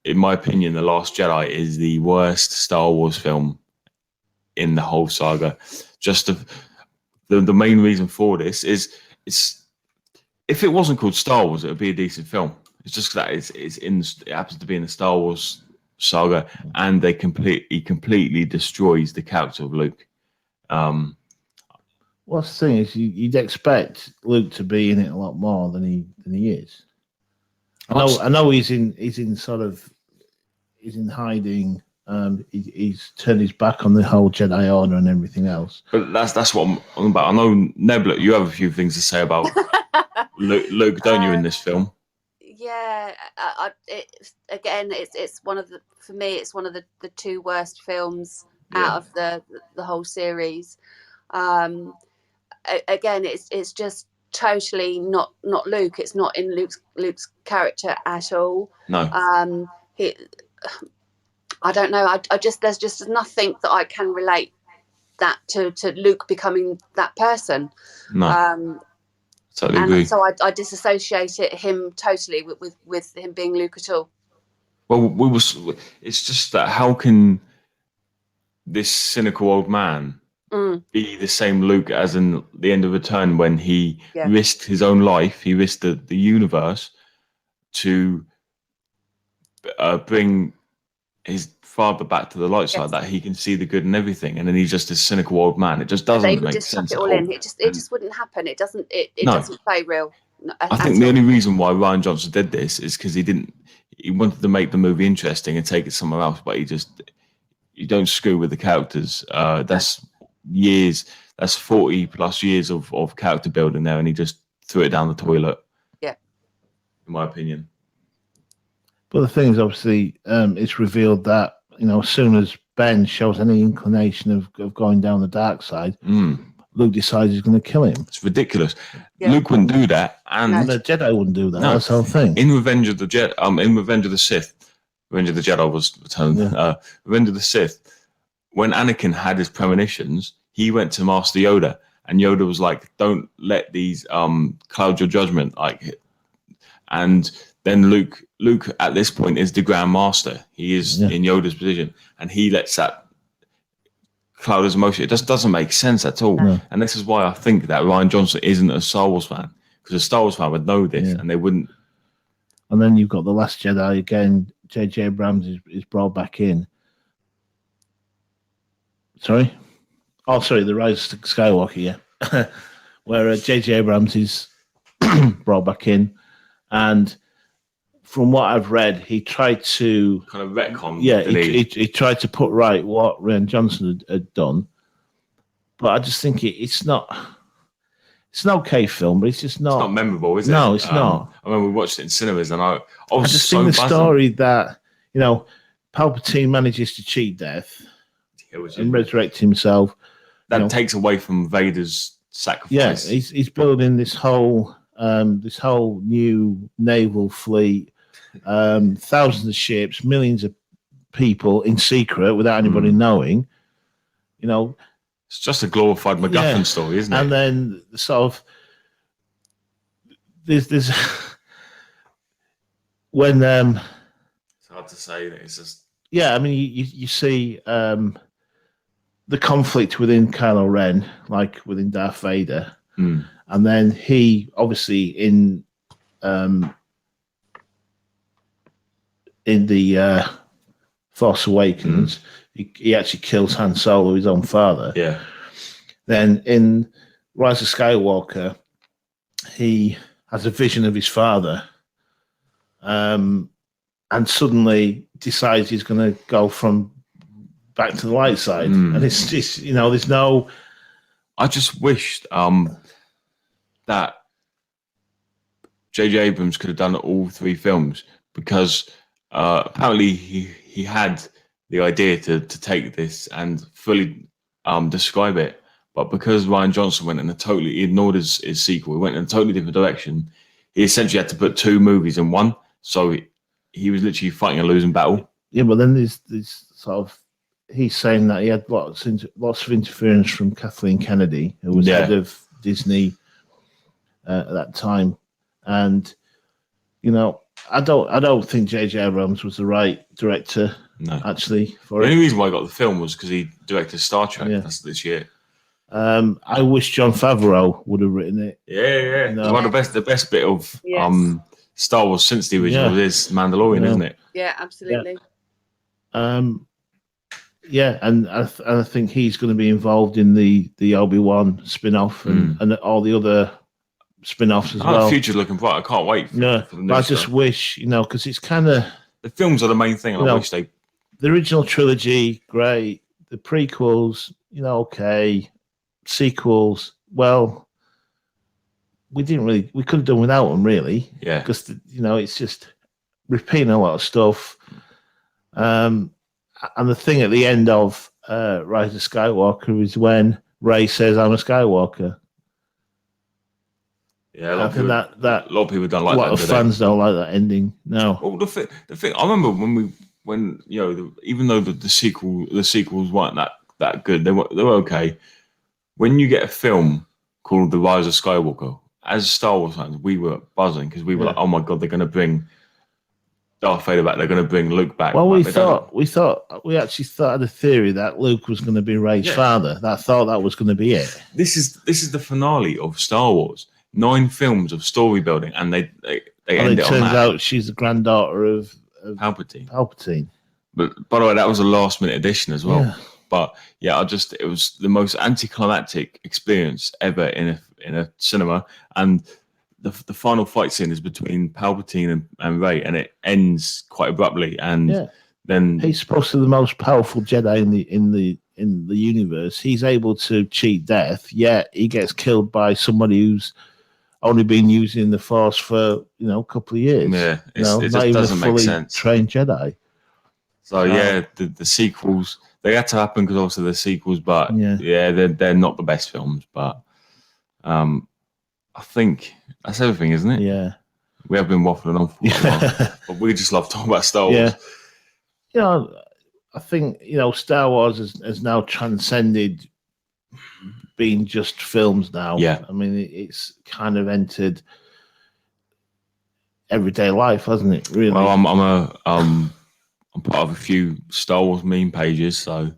in my opinion, The Last Jedi is the worst Star Wars film in the whole saga. Just the main reason for this is if it wasn't called Star Wars, it would be a decent film. It's just that it happens to be in the Star Wars saga, and he completely destroys the character of Luke. Well, the thing is, you'd expect Luke to be in it a lot more than he is. I know he's in hiding. He's turned his back on the whole Jedi Order and everything else. But that's what I'm on about. I know, Nebula, you have a few things to say about Luke, don't you, in this film? Yeah, it's one of the, for me, it's one of the 2 worst films out of the whole series. Again, it's just totally not Luke. It's not in Luke's character at all. No. I don't know. I just there's just nothing that I can relate that to Luke becoming that person. No. Totally and agree. so I disassociate him totally with him being Luke at all. Well, it's just that how can this cynical old man be the same Luke as in the end of Return, when he risked his own life, he risked the universe to bring his father back to the light side, that he can see the good in everything, and then he's just a cynical old man. It just doesn't make sense. It all in. It just wouldn't happen. It doesn't. It doesn't play real. I think the only reason why Rian Johnson did this is because he wanted to make the movie interesting and take it somewhere else, but you don't screw with the characters. That's years. That's 40 plus years of character building there, and he just threw it down the toilet. Yeah, in my opinion. But the thing is, obviously, it's revealed that, as soon as Ben shows any inclination of going down the dark side, Luke decides he's going to kill him. It's ridiculous. Yeah. Luke wouldn't do that, and the Jedi wouldn't do that. No. That's the whole thing. In Revenge of the Sith, Revenge of the Jedi was returned. Revenge of the Sith, when Anakin had his premonitions, he went to Master Yoda, and Yoda was like, "Don't let these cloud your judgment." And then Luke at this point is the Grand Master. He is in Yoda's position, and he lets that cloud his emotion. It just doesn't make sense at all. No. And this is why I think that Rian Johnson isn't a Star Wars fan, because a Star Wars fan would know this, and they wouldn't. And then you've got The Last Jedi again. J.J. Abrams is brought back in. Sorry? Oh, sorry, The Rise of Skywalker, yeah. Where J.J. Abrams is brought back in, and from what I've read, he tried to kind of retcon. Yeah, he tried to put right what Rian Johnson had done, but I just think it's not. It's an okay film, but it's just not. It's not memorable, is it? No, it's not. I mean, we watched it in cinemas, and I just think the story that Palpatine manages to cheat death and resurrect himself. That takes away from Vader's sacrifice. Yeah, he's building this whole new naval fleet. Thousands of ships, millions of people in secret without anybody knowing. It's just a glorified MacGuffin story, isn't it? And then sort of there's when it's hard to say. It's just I mean you see the conflict within Kylo Ren, like within Darth Vader, and then he obviously in the Force Awakens, he actually kills Han Solo, his own father. Yeah. Then in Rise of Skywalker, he has a vision of his father, and suddenly decides he's going to go from back to the light side. And it's just, there's no. I just wished that J.J. Abrams could have done all three films, because apparently he had the idea to take this and fully describe it, but because Rian Johnson went in he ignored his sequel, he went in a totally different direction, he essentially had to put two movies in one, so he was literally fighting a losing battle. Yeah, but then there's sort of, he's saying that he had lots of interference from Kathleen Kennedy, who was head of Disney at that time, and I don't think J.J. Abrams was the right director. No, actually, the only reason why I got the film was because he directed Star Trek. That's this year. I wish Jon Favreau would have written it. Yeah. One of the best bit of Star Wars since the original is Mandalorian, isn't it? Yeah, absolutely. And I think he's going to be involved in the Obi-Wan spin-off and all the other spin-offs as well. The future's looking bright. I can't wait. For the I just wish, because it's kind of, the films are the main thing. I wish they. The original trilogy, great. The prequels, okay. Sequels, well, we could have done without them, really. Yeah. Because it's just repeating a lot of stuff. And the thing at the end of Rise of Skywalker is when Rey says, "I'm a Skywalker." Yeah, I think that a lot of people don't like a lot that. of Do they? fans don't like that ending. No. Well, the thing, I remember when you know, even though the sequels weren't that good, they were okay. When you get a film called The Rise of Skywalker, as Star Wars fans, we were buzzing because we were like, oh my god, they're going to bring Darth Vader back, they're going to bring Luke back. Well, like, we actually thought had a theory that Luke was going to be Rey's father. That thought that was going to be it. This is the finale of Star Wars. 9 films of story building, and they end it on that. It turns out she's the granddaughter of Palpatine. But by the way, that was a last minute addition as well. Yeah. But yeah, it was the most anticlimactic experience ever in a cinema, and the final fight scene is between Palpatine and Rey, and it ends quite abruptly. And then he's supposed to be the most powerful Jedi in the universe. He's able to cheat death, yet he gets killed by somebody who's only been using the Force for a couple of years. Yeah, it just not even doesn't a fully make sense. Trained Jedi. So yeah, the sequels, they had to happen because obviously they're sequels, but they're not the best films. But I think that's everything, isn't it? Yeah, we have been waffling on for a while, but we just love talking about Star Wars. Yeah, I think Star Wars has now transcended being just films now. Yeah, I mean it's kind of entered everyday life, hasn't it? Really. Well, I'm part of a few Star Wars meme pages, so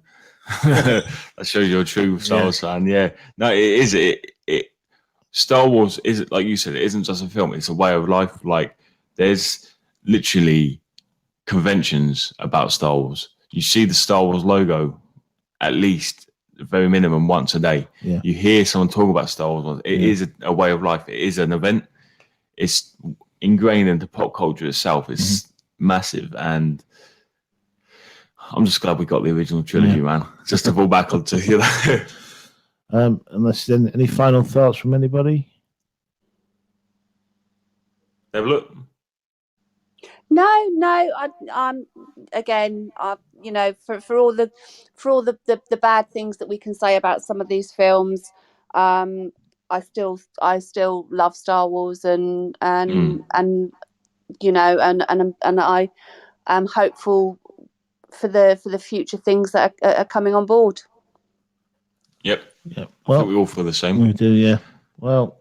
that shows you're a true Star Wars fan. Yeah, no, it is. Star Wars is, like you said, it isn't just a film; it's a way of life. Like there's literally conventions about Star Wars. You see the Star Wars logo at least, the very minimum, once a day. Yeah. You hear someone talk about Star Wars. It is a way of life. It is an event. It's ingrained into pop culture itself. It's massive, and I'm just glad we got the original trilogy, man. Just to fall back onto unless there's any final thoughts from anybody. Have a look. No. Again, for all the bad things that we can say about some of these films, I still love Star Wars, and I am hopeful for the future things that are coming on board. Yep. Well, I think we all feel the same. We do, yeah. Well,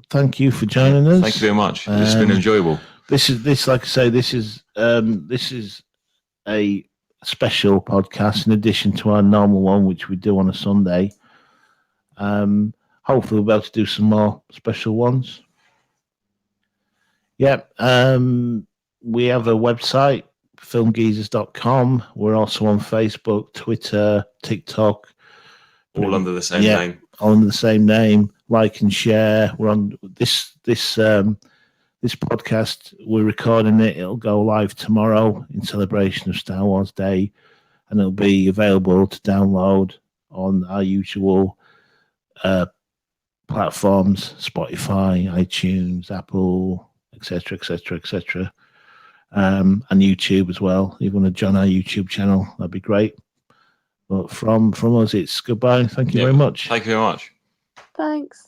thank you for joining us. Thank you very much. It's been enjoyable. This like I say, this is a special podcast in addition to our normal one, which we do on a Sunday. Hopefully we'll be able to do some more special ones. Yeah. We have a website, filmgeezers.com. We're also on Facebook, Twitter, TikTok. All under the same name. All under the same name. Like and share. We're on this podcast. We're recording it. It'll go live tomorrow in celebration of Star Wars Day, and it'll be available to download on our usual platforms: Spotify, iTunes, Apple, etc. And YouTube as well. If you want to join our YouTube channel, that'd be great. But from us, it's goodbye. Thank you very much. Thank you very much. Thanks.